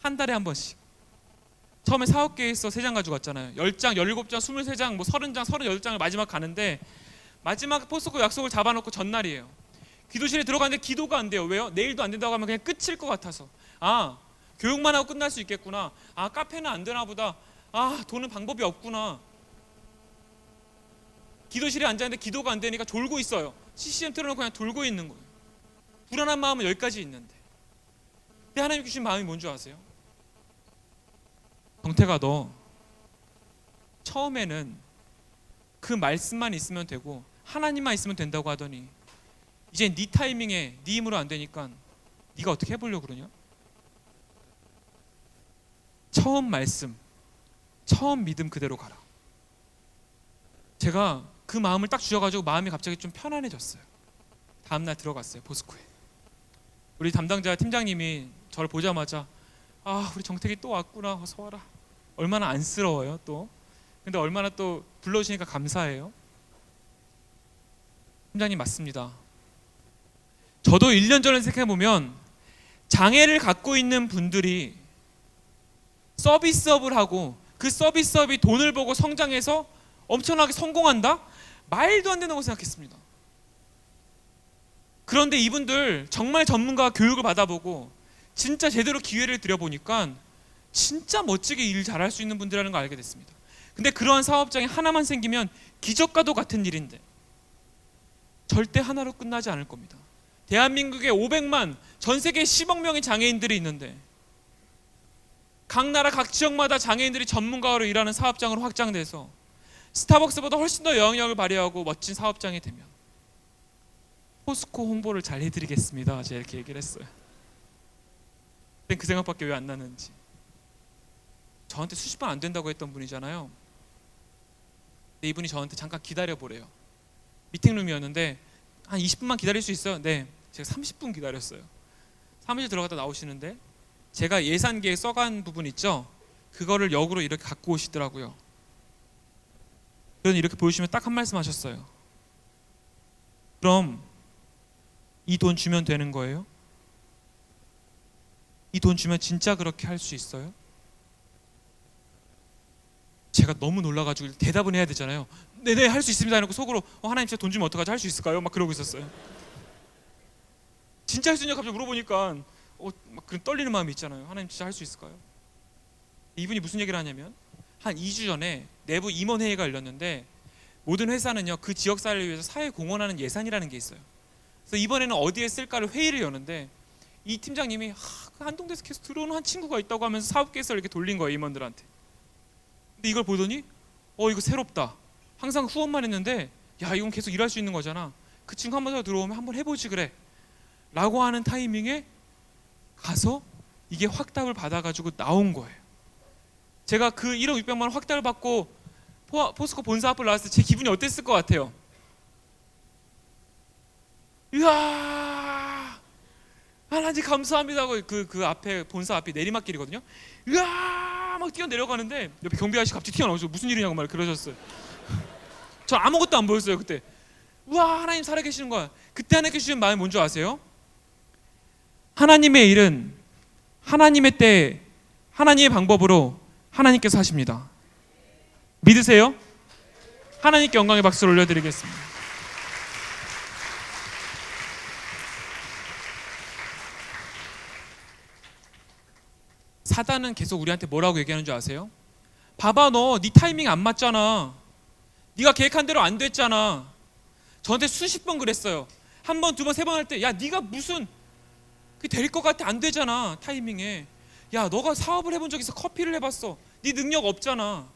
한 달에 한 번씩. 처음에 사업 계획서 3장 가지고 왔잖아요. 10장, 17장, 23장, 뭐 30장, 38장을 마지막 가는데 마지막 포스코 약속을 잡아놓고 전날이에요. 기도실에 들어가는데 기도가 안 돼요. 왜요? 내일도 안 된다고 하면 그냥 끝일 것 같아서. 아, 교육만 하고 끝날 수 있겠구나. 아, 카페는 안 되나 보다. 아, 돈은 방법이 없구나. 기도실에 앉았는데 기도가 안 되니까 졸고 있어요. CCM 틀어놓고 그냥 졸고 있는 거예요. 불안한 마음은 여기까지 있는데. 근데 하나님 주신 마음이 뭔지 아세요? 정태가 너 처음에는 그 말씀만 있으면 되고 하나님만 있으면 된다고 하더니 이제 네 타이밍에 네 힘으로 안 되니까 네가 어떻게 해보려고 그러냐? 처음 말씀, 처음 믿음 그대로 가라. 제가 그 마음을 딱 주셔가지고 마음이 갑자기 좀 편안해졌어요. 다음날 들어갔어요. 포스코에. 우리 담당자 팀장님이 저를 보자마자 아, 우리 정택이 또 왔구나. 어서 와라. 얼마나 안쓰러워요 또. 근데 얼마나 또 불러주시니까 감사해요. 팀장님 맞습니다. 저도 1년 전에 생각해보면 장애를 갖고 있는 분들이 서비스업을 하고 그 서비스업이 돈을 보고 성장해서 엄청나게 성공한다? 말도 안 되는 거 생각했습니다. 그런데 이분들 정말 전문가 교육을 받아보고 진짜 제대로 기회를 드려보니까 진짜 멋지게 일 잘할 수 있는 분들이라는 걸 알게 됐습니다. 근데 그러한 사업장이 하나만 생기면 기적과도 같은 일인데 절대 하나로 끝나지 않을 겁니다. 대한민국에 500만, 전 세계에 10억 명의 장애인들이 있는데 각 나라 각 지역마다 장애인들이 전문가로 일하는 사업장으로 확장돼서 스타벅스보다 훨씬 더 영향력을 발휘하고 멋진 사업장이 되면 포스코 홍보를 잘 해드리겠습니다. 제가 이렇게 얘기를 했어요. 그 생각밖에 왜 안 나는지. 저한테 수십 번 안 된다고 했던 분이잖아요. 근데 이분이 저한테 잠깐 기다려보래요. 미팅룸이었는데 한 20분만 기다릴 수 있어요? 네. 제가 30분 기다렸어요. 사무실 들어갔다 나오시는데 제가 예산계에 써간 부분 있죠? 그거를 역으로 이렇게 갖고 오시더라고요. 그러니 이렇게 보여주시면 딱 한 말씀 하셨어요. 그럼 이 돈 주면 되는 거예요? 이 돈 주면 진짜 그렇게 할 수 있어요? 제가 너무 놀라가지고 대답은 해야 되잖아요. 네네 할 수 있습니다 해놓고 속으로 하나님 진짜 돈 주면 어떡하지? 할 수 있을까요? 막 그러고 있었어요. 진짜 할 수 있냐고 갑자기 물어보니까 막 그런 떨리는 마음이 있잖아요. 하나님 진짜 할 수 있을까요? 이분이 무슨 얘기를 하냐면 한 2주 전에 내부 임원회의가 열렸는데 모든 회사는요 그 지역사회를 위해서 사회 공헌하는 예산이라는 게 있어요. 그래서 이번에는 어디에 쓸까를 회의를 여는데 이 팀장님이 그 한동대에서 계속 들어오는 한 친구가 있다고 하면서 사업계획서를 이렇게 돌린 거예요, 임원들한테. 근데 이걸 보더니 이거 새롭다. 항상 후원만 했는데 야 이건 계속 일할 수 있는 거잖아. 그 친구 한 번 더 들어오면 한번 해보지 그래 라고 하는 타이밍에 가서 이게 확답을 받아가지고 나온 거예요. 제가 그 1억 600만 원 확답을 받고 포스코 본사 앞을 나왔을 때 제 기분이 어땠을 것 같아요? 으아 하나님 감사합니다 하고 그 앞에 본사 앞이 내리막길이거든요. 으아 막 뛰어내려가는데 옆에 경비 아저씨 갑자기 튀어나오셔서 무슨 일이냐고 말 그러셨어요. 저 아무것도 안 보였어요 그때. 우와 하나님 살아계시는 거야. 그때 하나님께 주신 마음이 뭔지 아세요? 하나님의 일은 하나님의 때 하나님의 방법으로 하나님께서 하십니다. 믿으세요? 하나님께 영광의 박수를 올려드리겠습니다. 사단은 계속 우리한테 뭐라고 얘기하는 줄 아세요? 봐봐 너 네 타이밍 안 맞잖아. 네가 계획한 대로 안 됐잖아. 저한테 수십 번 그랬어요. 한 번, 두 번, 세 번 할 때 야 네가 무슨 될 것 같아 안 되잖아 타이밍에. 야 너가 사업을 해본 적 있어? 커피를 해봤어? 네 능력 없잖아.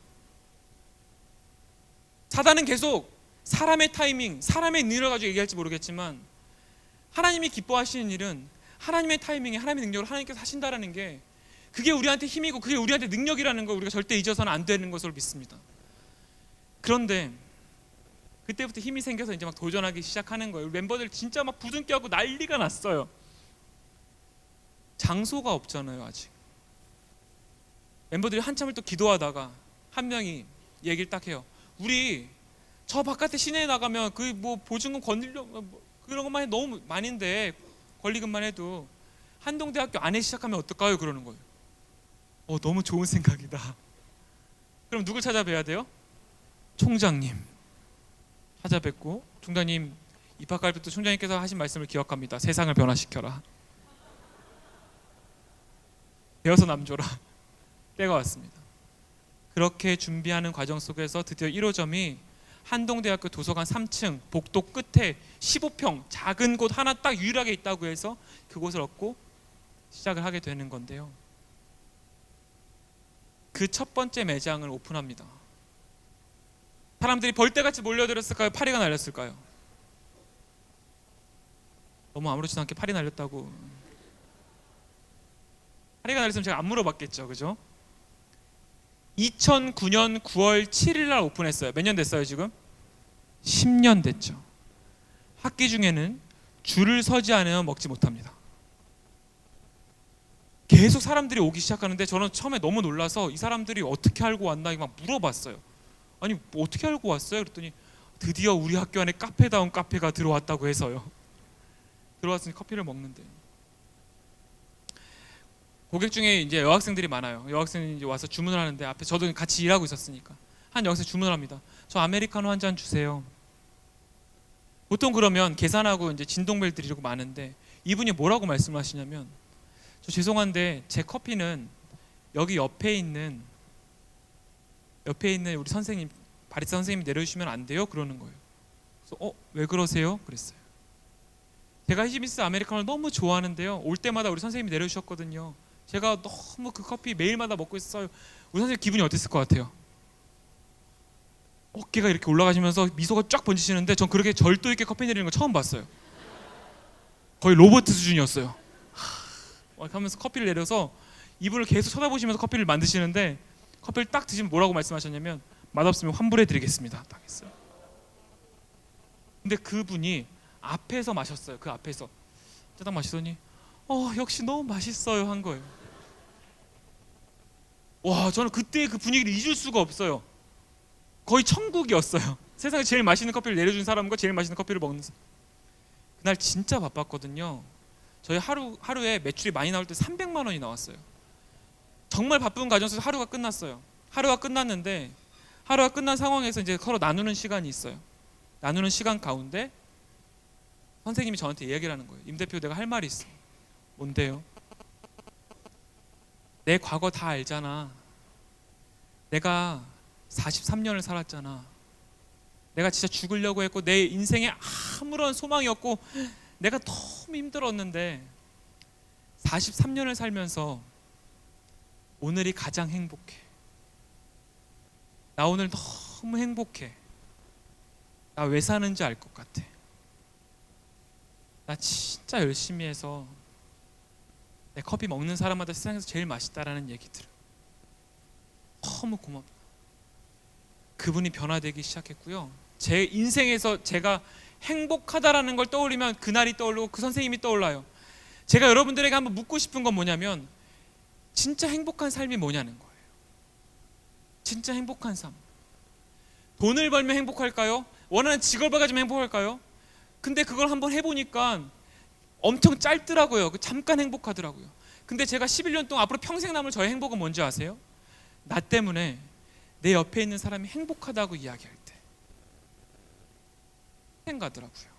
사단은 계속 사람의 타이밍, 사람의 능력을 가지고 얘기할지 모르겠지만 하나님이 기뻐하시는 일은 하나님의 타이밍에 하나님의 능력을 하나님께서 하신다라는 게 그게 우리한테 힘이고 그게 우리한테 능력이라는 걸 우리가 절대 잊어서는 안 되는 것으로 믿습니다. 그런데 그때부터 힘이 생겨서 이제 막 도전하기 시작하는 거예요. 멤버들 진짜 막 부둥켜하고 난리가 났어요. 장소가 없잖아요 아직. 멤버들이 한참을 또 기도하다가 한 명이 얘기를 딱 해요. 우리 저 바깥에 시내에 나가면 그 뭐 보증금 건들려 그런 것만 해도 너무 많은데 권리금만 해도 한동대학교 안에 시작하면 어떨까요? 그러는 거예요. 너무 좋은 생각이다. 그럼 누굴 찾아뵈야 돼요? 총장님 찾아뵙고 총장님 입학할 때도 총장님께서 하신 말씀을 기억합니다. 세상을 변화시켜라. 되어서 남줘라. 때가 왔습니다. 그렇게 준비하는 과정 속에서 드디어 1호점이 한동대학교 도서관 3층 복도 끝에 15평 작은 곳 하나 딱 유일하게 있다고 해서 그곳을 얻고 시작을 하게 되는 건데요. 그 첫 번째 매장을 오픈합니다. 사람들이 벌떼같이 몰려들었을까요? 파리가 날렸을까요? 너무 아무렇지도 않게 파리 날렸다고. 파리가 날렸으면 제가 안 물어봤겠죠, 그죠? 2009년 9월 7일 날 오픈했어요. 몇 년 됐어요 지금? 10년 됐죠. 학기 중에는 줄을 서지 않으면 먹지 못합니다. 계속 사람들이 오기 시작하는데 저는 처음에 너무 놀라서 이 사람들이 어떻게 알고 왔나 막 물어봤어요. 아니 뭐 어떻게 알고 왔어요? 그랬더니 드디어 우리 학교 안에 카페다운 카페가 들어왔다고 해서요. 들어왔으니 커피를 먹는데 고객 중에 이제 여학생들이 많아요. 여학생이 이제 와서 주문을 하는데 앞에 저도 같이 일하고 있었으니까 한 여학생 주문을 합니다. 저 아메리카노 한 잔 주세요. 보통 그러면 계산하고 이제 진동벨 드리고 많은데 이분이 뭐라고 말씀하시냐면 저 죄송한데 제 커피는 여기 옆에 있는 우리 선생님 바리스타 선생님이 내려주시면 안 돼요? 그러는 거예요. 그래서 왜 그러세요? 그랬어요. 제가 히지미스 아메리카노를 너무 좋아하는데요. 올 때마다 우리 선생님이 내려주셨거든요. 제가 너무 그 커피 매일마다 먹고 있어요. 우리 선생님 기분이 어땠을 것 같아요? 어깨가 이렇게 올라가시면서 미소가 쫙 번지시는데 전 그렇게 절도 있게 커피 내리는 거 처음 봤어요. 거의 로봇 수준이었어요. 하면서 커피를 내려서 이분을 계속 쳐다보시면서 커피를 만드시는데 커피를 딱 드시면 뭐라고 말씀하셨냐면 맛없으면 환불해드리겠습니다. 딱 했어요. 근데 그분이 앞에서 마셨어요. 그 앞에서 딱 마시더니 역시 너무 맛있어요 한 거예요. 와, 저는 그때 그 분위기를 잊을 수가 없어요. 거의 천국이었어요. 세상에 제일 맛있는 커피를 내려준 사람과 제일 맛있는 커피를 먹는 사람. 그날 진짜 바빴거든요. 저희 하루에 매출이 많이 나올 때 300만 원이 나왔어요. 정말 바쁜 과정 속에서 하루가 끝났어요. 하루가 끝났는데 하루가 끝난 상황에서 이제 서로 나누는 시간이 있어요. 나누는 시간 가운데 선생님이 저한테 이야기를 하는 거예요. 임 대표, 내가 할 말이 있어. 뭔데요? 내 과거 다 알잖아. 내가 43년을 살았잖아. 내가 진짜 죽으려고 했고 내 인생에 아무런 소망이 없고 내가 너무 힘들었는데 43년을 살면서 오늘이 가장 행복해. 나 오늘 너무 행복해. 나 왜 사는지 알 것 같아. 나 진짜 열심히 해서 내 커피 먹는 사람마다 세상에서 제일 맛있다라는 얘기 들어요. 너무 고맙다. 그분이 변화되기 시작했고요. 제 인생에서 제가 행복하다라는 걸 떠올리면 그날이 떠오르고 그 선생님이 떠올라요. 제가 여러분들에게 한번 묻고 싶은 건 뭐냐면 진짜 행복한 삶이 뭐냐는 거예요. 진짜 행복한 삶. 돈을 벌면 행복할까요? 원하는 직업을 가지면 행복할까요? 근데 그걸 한번 해보니까 엄청 짧더라고요. 잠깐 행복하더라고요. 근데 제가 11년 동안 앞으로 평생 남을 저의 행복은 뭔지 아세요? 나 때문에 내 옆에 있는 사람이 행복하다고 이야기할 때 가더라고요.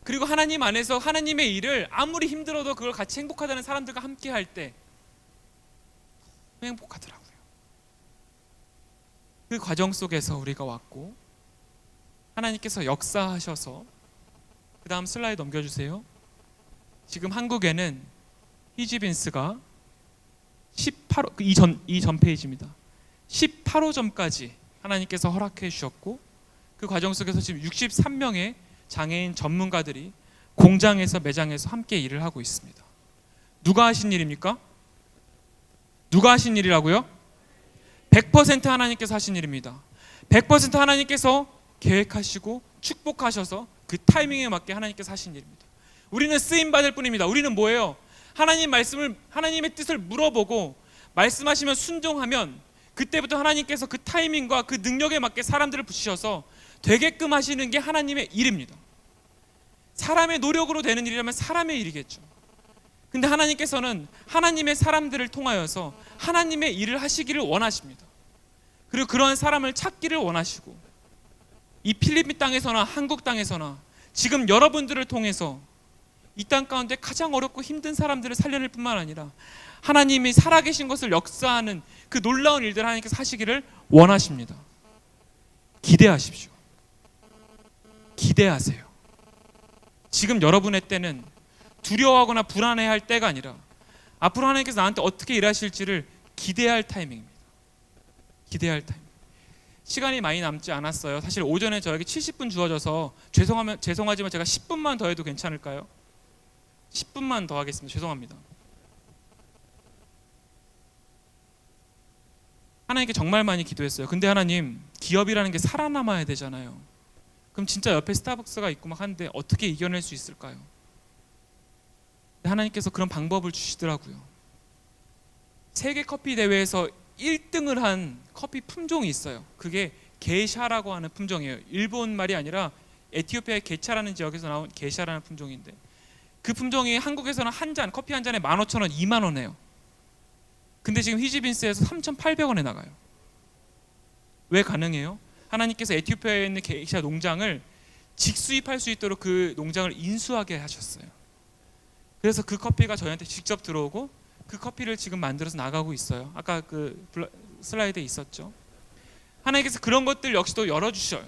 그리고 하나님 안에서 하나님의 일을 아무리 힘들어도 그걸 같이 행복하다는 사람들과 함께 할 때 행복하더라고요. 그 과정 속에서 우리가 왔고 하나님께서 역사하셔서 그 다음 슬라이드 넘겨주세요. 지금 한국에는 히지빈스가 18호, 이 전 페이지입니다. 18호점까지 하나님께서 허락해 주셨고 그 과정 속에서 지금 63명의 장애인 전문가들이 공장에서 매장에서 함께 일을 하고 있습니다. 누가 하신 일입니까? 누가 하신 일이라고요? 100% 하나님께서 하신 일입니다. 100% 하나님께서 계획하시고 축복하셔서 그 타이밍에 맞게 하나님께서 하신 일입니다. 우리는 쓰임 받을 뿐입니다. 우리는 뭐예요? 하나님 말씀을, 하나님의 뜻을 물어보고 말씀하시면 순종하면 그때부터 하나님께서 그 타이밍과 그 능력에 맞게 사람들을 붙이셔서 되게끔 하시는 게 하나님의 일입니다. 사람의 노력으로 되는 일이라면 사람의 일이겠죠. 근데 하나님께서는 하나님의 사람들을 통하여서 하나님의 일을 하시기를 원하십니다. 그리고 그러한 사람을 찾기를 원하시고 이 필리핀 땅에서나 한국 땅에서나 지금 여러분들을 통해서 이 땅 가운데 가장 어렵고 힘든 사람들을 살려낼 뿐만 아니라 하나님이 살아계신 것을 역사하는 그 놀라운 일들을 하나님께서 하시기를 원하십니다. 기대하십시오. 기대하세요. 지금 여러분의 때는 두려워하거나 불안해할 때가 아니라 앞으로 하나님께서 나한테 어떻게 일하실지를 기대할 타이밍입니다. 기대할 타이밍. 시간이 많이 남지 않았어요. 사실 오전에 저에게 70분 주어져서 죄송하지만 제가 10분만 더 해도 괜찮을까요? 10분만 더 하겠습니다. 죄송합니다. 하나님께 정말 많이 기도했어요. 근데 하나님, 기업이라는 게 살아남아야 되잖아요. 그럼 진짜 옆에 스타벅스가 있고 막 하는데 어떻게 이겨낼 수 있을까요? 하나님께서 그런 방법을 주시더라고요. 세계 커피 대회에서 1등을 한 커피 품종이 있어요. 그게 게샤라고 하는 품종이에요. 일본 말이 아니라 에티오피아의 게차라는 지역에서 나온 게샤라는 품종인데 그 품종이 한국에서는 한 잔, 커피 한 잔에 15,000원, 2만 원이에요. 근데 지금 히지빈스에서 3,800원에 나가요. 왜 가능해요? 하나님께서 에티오피아에 있는 게샤 농장을 직수입할 수 있도록 그 농장을 인수하게 하셨어요. 그래서 그 커피가 저희한테 직접 들어오고 그 커피를 지금 만들어서 나가고 있어요. 아까 그 슬라이드에 있었죠. 하나님께서 그런 것들 역시도 열어주셔요.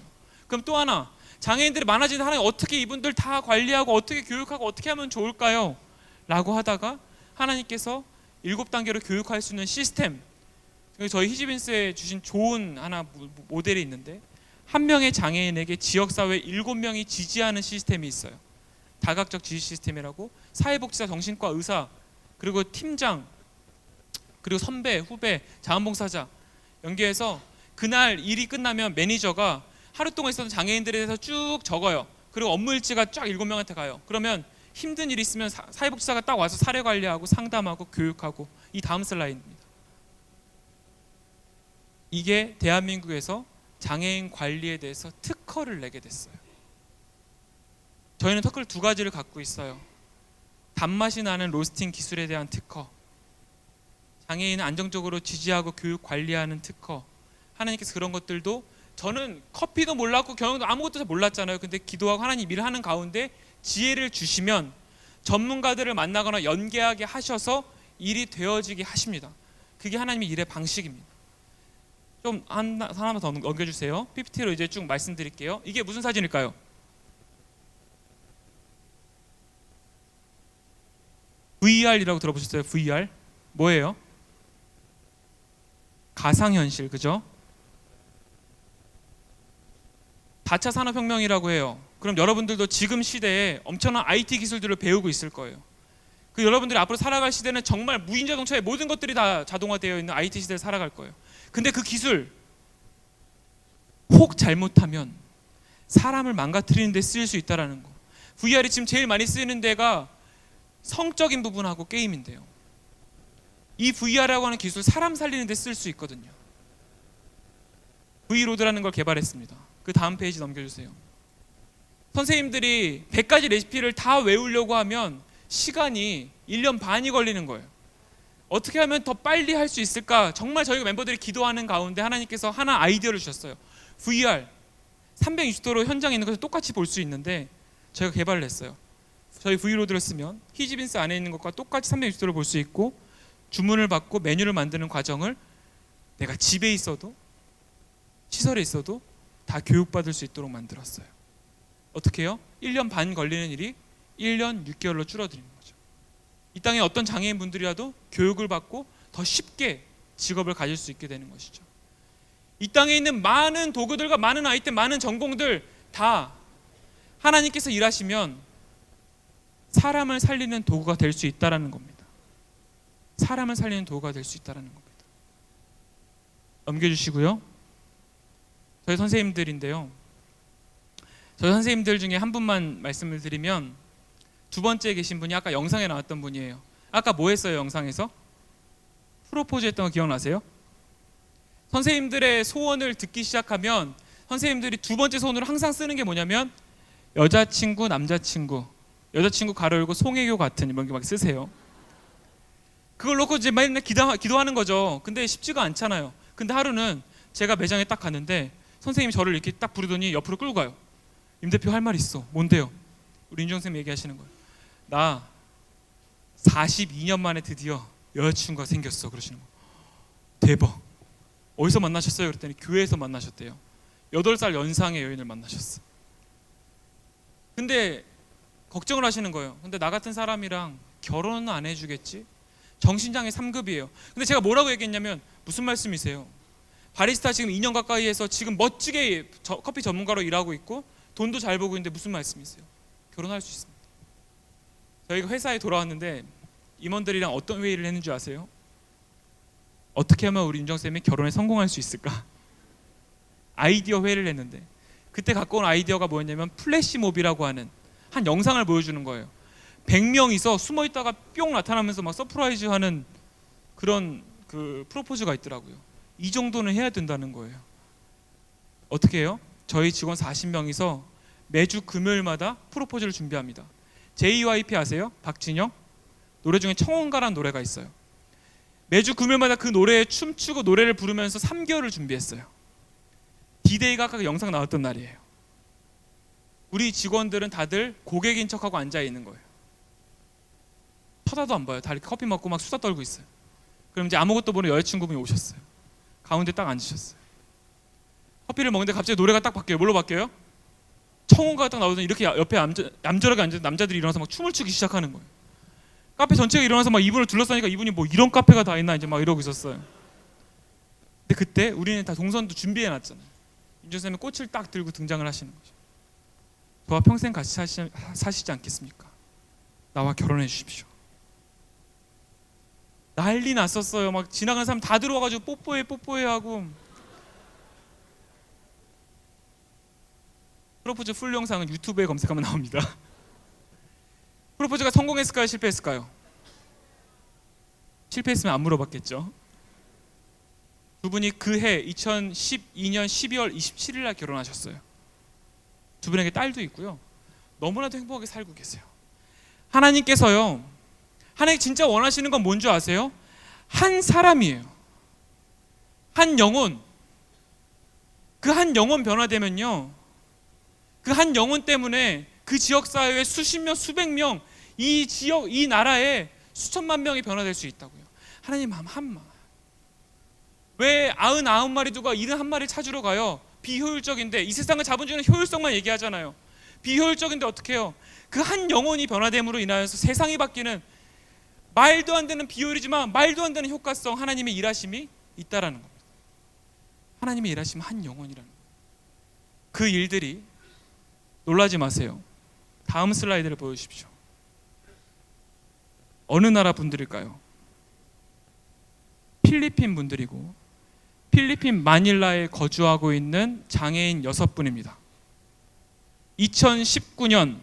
그럼 또 하나, 장애인들이 많아지는 하나님 어떻게 이분들 다 관리하고 어떻게 교육하고 어떻게 하면 좋을까요? 라고 하다가 하나님께서 7단계로 교육할 수 있는 시스템, 저희 히지빈스에 주신 좋은 하나 모델이 있는데 한 명의 장애인에게 지역사회 7명이 지지하는 시스템이 있어요. 다각적 지지 시스템이라고 사회복지사, 정신과, 의사, 그리고 팀장, 그리고 선배, 후배, 자원봉사자 연계해서 그날 일이 끝나면 매니저가 하루 동안 있었던 장애인들에 대해서 쭉 적어요. 그리고 업무 일지가 쫙 7명한테 가요. 그러면 힘든 일이 있으면 사회복지사가 딱 와서 사례 관리하고 상담하고 교육하고. 이 다음 슬라이드입니다. 이게 대한민국에서 장애인 관리에 대해서 특허를 내게 됐어요. 저희는 특허를 2가지를 갖고 있어요. 단맛이 나는 로스팅 기술에 대한 특허, 장애인을 안정적으로 지지하고 교육 관리하는 특허. 하나님께서 그런 것들도, 저는 커피도 몰랐고 경영도 아무것도 잘 몰랐잖아요. 근데 기도하고 하나님 일을 하는 가운데 지혜를 주시면 전문가들을 만나거나 연계하게 하셔서 일이 되어지게 하십니다. 그게 하나님의 일의 방식입니다. 좀 하나만 더 넘겨주세요. PPT로 이제 쭉 말씀드릴게요. 이게 무슨 사진일까요? VR이라고 들어보셨어요? VR 뭐예요? 가상현실, 그죠? 4차 산업혁명이라고 해요. 그럼 여러분들도 지금 시대에 엄청난 IT 기술들을 배우고 있을 거예요. 그 여러분들이 앞으로 살아갈 시대는 정말 무인 자동차의 모든 것들이 다 자동화되어 있는 IT 시대를 살아갈 거예요. 근데 그 기술 혹 잘못하면 사람을 망가뜨리는 데 쓰일 수 있다는 거. VR이 지금 제일 많이 쓰이는 데가 성적인 부분하고 게임인데요. 이 VR이라고 하는 기술 사람 살리는 데 쓸 수 있거든요. V로드라는 걸 개발했습니다. 그 다음 페이지 넘겨주세요. 선생님들이 100가지 레시피를 다 외우려고 하면 시간이 1년 반이 걸리는 거예요. 어떻게 하면 더 빨리 할 수 있을까? 정말 저희 멤버들이 기도하는 가운데 하나님께서 하나 아이디어를 주셨어요. VR 360도로 현장에 있는 것을 똑같이 볼 수 있는데 저희가 개발을 했어요. 저희 V로드를 쓰면 히지빈스 안에 있는 것과 똑같이 360도를 볼 수 있고, 주문을 받고 메뉴를 만드는 과정을 내가 집에 있어도 시설에 있어도 다 교육받을 수 있도록 만들었어요. 어떻게 해요? 1년 반 걸리는 일이 1년 6개월로 줄어드리는 거죠. 이 땅에 어떤 장애인 분들이라도 교육을 받고 더 쉽게 직업을 가질 수 있게 되는 것이죠. 이 땅에 있는 많은 도구들과 많은 아이템, 많은 전공들 다 하나님께서 일하시면 사람을 살리는 도구가 될 수 있다는 겁니다. 사람을 살리는 도구가 될 수 있다는 겁니다. 넘겨주시고요. 저희 선생님들인데요. 저희 선생님들 중에 한 분만 말씀을 드리면, 2번째에 계신 분이 아까 영상에 나왔던 분이에요. 아까 뭐 했어요? 영상에서 프로포즈 했던 거 기억나세요? 선생님들의 소원을 듣기 시작하면 선생님들이 2번째 소원으로 항상 쓰는 게 뭐냐면 여자친구, 남자친구, 여자친구 가로 열고 송혜교 같은 이런 게 막 쓰세요. 그걸 놓고 이제 맨날 기도하는 거죠. 근데 쉽지가 않잖아요. 근데 하루는 제가 매장에 딱 갔는데 선생님이 저를 이렇게 딱 부르더니 옆으로 끌고 가요. 임 대표 할 말 있어. 뭔데요? 우리 윤정 쌤 얘기하시는 거예요. 나 42년 만에 드디어 여자친구가 생겼어. 그러시는 거예요. 대박. 어디서 만나셨어요? 그랬더니 교회에서 만나셨대요. 8살 연상의 여인을 만나셨어. 근데 걱정을 하시는 거예요. 근데 나 같은 사람이랑 결혼은 안 해주겠지? 정신장애 3급이에요. 근데 제가 뭐라고 얘기했냐면, 무슨 말씀이세요? 바리스타 지금 2년 가까이 해서 지금 멋지게 커피 전문가로 일하고 있고 돈도 잘 벌고 있는데 무슨 말씀이세요? 결혼할 수 있습니다. 저희가 회사에 돌아왔는데 임원들이랑 어떤 회의를 했는지 아세요? 어떻게 하면 우리 윤정쌤이 결혼에 성공할 수 있을까? 아이디어 회의를 했는데, 그때 갖고 온 아이디어가 뭐였냐면 플래시몹이라고 하는 한 영상을 보여주는 거예요. 100명이서 숨어있다가 뿅 나타나면서 막 서프라이즈 하는 그런 그 프로포즈가 있더라고요. 이 정도는 해야 된다는 거예요. 어떻게 해요? 저희 직원 40명이서 매주 금요일마다 프로포즈를 준비합니다. JYP 아세요? 박진영? 노래 중에 청혼가라는 노래가 있어요. 매주 금요일마다 그 노래에 춤추고 노래를 부르면서 3개월을 준비했어요. D-Day가 아까 영상 나왔던 날이에요. 우리 직원들은 다들 고객인 척하고 앉아있는 거예요. 쳐다도 안 봐요. 다 이렇게 커피 먹고 막 수다 떨고 있어요. 그럼 이제 아무것도 모르는 여자친구분이 오셨어요. 가운데 딱 앉으셨어요. 커피를 먹는데 갑자기 노래가 딱 바뀌어요. 뭘로 바뀌어요? 청혼가가 딱 나오더니 이렇게 옆에 얌전하게 앉은 남자들이 일어나서 막 춤을 추기 시작하는 거예요. 카페 전체가 일어나서 막 이분을 둘러싸니까 이분이 뭐 이런 카페가 다 있나 이제 막 이러고 있었어요. 근데 그때 우리는 다 동선도 준비해 놨잖아요. 윤정쌤이 꽃을 딱 들고 등장을 하시는 거죠. 저와 평생 같이 사시지 않겠습니까? 나와 결혼해 주십시오. 난리 났었어요. 막 지나가는 사람 다 들어와가지고 뽀뽀해 하고. 프로포즈 풀 영상은 유튜브에 검색하면 나옵니다. 프로포즈가 성공했을까요? 실패했을까요? 실패했으면 안 물어봤겠죠. 두 분이 그해 2012년 12월 27일 날 결혼하셨어요. 두 분에게 딸도 있고요. 너무나도 행복하게 살고 계세요. 하나님께서요, 하나님 진짜 원하시는 건 뭔지 아세요? 한 사람이에요. 한 영혼. 그 한 영혼 변화되면요, 그 한 영혼 때문에 그 지역 사회에 수십 명, 수백 명, 이 지역, 이 나라에 수천만 명이 변화될 수 있다고요. 하나님 마음 한 마음. 왜 99마리 두가 71마리 찾으러 가요? 비효율적인데. 이 세상을 자본주의는 효율성만 얘기하잖아요. 비효율적인데 어떻게 해요? 그 한 영혼이 변화됨으로 인하여서 세상이 바뀌는, 말도 안 되는 비효율이지만 말도 안 되는 효과성, 하나님의 일하심이 있다라는 겁니다. 하나님의 일하심 한 영혼이라는 거예요. 그 일들이, 놀라지 마세요. 다음 슬라이드를 보여주십시오. 어느 나라 분들일까요? 필리핀 분들이고, 필리핀 마닐라에 거주하고 있는 장애인 6분입니다. 2019년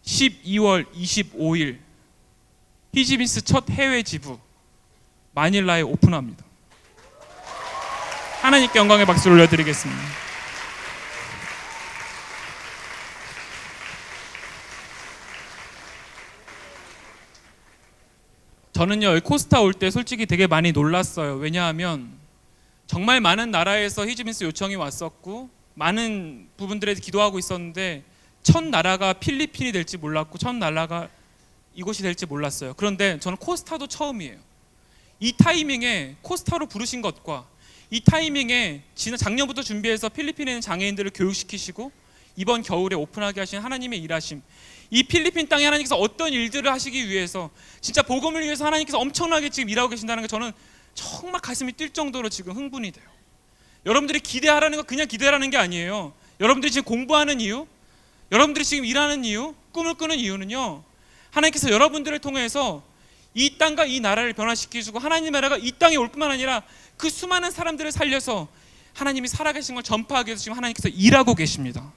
12월 25일 히지빈스 첫 해외 지부 마닐라에 오픈합니다. 하나님께 영광의 박수를 올려드리겠습니다. 저는요, 여기 코스타 올 때 솔직히 되게 많이 놀랐어요. 왜냐하면 정말 많은 나라에서 히지빈스 요청이 왔었고 많은 부분들에 기도하고 있었는데 첫 나라가 필리핀이 될지 몰랐고 첫 나라가 이곳이 될지 몰랐어요. 그런데 저는 코스타도 처음이에요. 이 타이밍에 코스타로 부르신 것과 이 타이밍에 작년부터 준비해서 필리핀에 있는 장애인들을 교육시키시고 이번 겨울에 오픈하게 하신 하나님의 일하심, 이 필리핀 땅에 하나님께서 어떤 일들을 하시기 위해서, 진짜 복음을 위해서 하나님께서 엄청나게 지금 일하고 계신다는 게 저는 정말 가슴이 뛸 정도로 지금 흥분이 돼요. 여러분들이 기대하라는 거 그냥 기대라는 게 아니에요. 여러분들이 지금 공부하는 이유, 여러분들이 지금 일하는 이유, 꿈을 꾸는 이유는요, 하나님께서 여러분들을 통해서 이 땅과 이 나라를 변화시키시고 하나님의 나라가 이 땅에 올 뿐만 아니라 그 수많은 사람들을 살려서 하나님이 살아계신 걸 전파하기 위해서 지금 하나님께서 일하고 계십니다.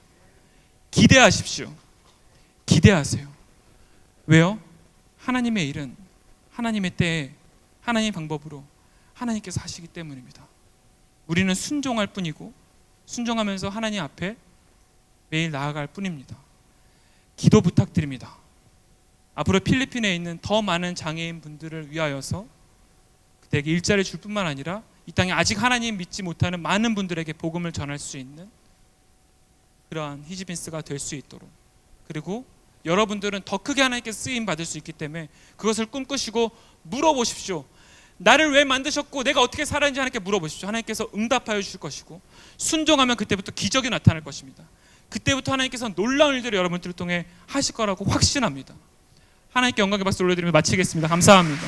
기대하십시오. 기대하세요. 왜요? 하나님의 일은 하나님의 때에 하나님의 방법으로 하나님께서 하시기 때문입니다. 우리는 순종할 뿐이고 순종하면서 하나님 앞에 매일 나아갈 뿐입니다. 기도 부탁드립니다. 앞으로 필리핀에 있는 더 많은 장애인 분들을 위하여서 그들에게 일자리를 줄 뿐만 아니라 이 땅에 아직 하나님 믿지 못하는 많은 분들에게 복음을 전할 수 있는 그러한 히지빈스가 될 수 있도록, 그리고 여러분들은 더 크게 하나님께 쓰임 받을 수 있기 때문에 그것을 꿈꾸시고 물어보십시오. 나를 왜 만드셨고 내가 어떻게 살았는지 하나님께 물어보십시오. 하나님께서 응답하여 주실 것이고 순종하면 그때부터 기적이 나타날 것입니다. 그때부터 하나님께서 놀라운 일들을 여러분들을 통해 하실 거라고 확신합니다. 하나님께 영광의 박수 올려드리며 마치겠습니다. 감사합니다.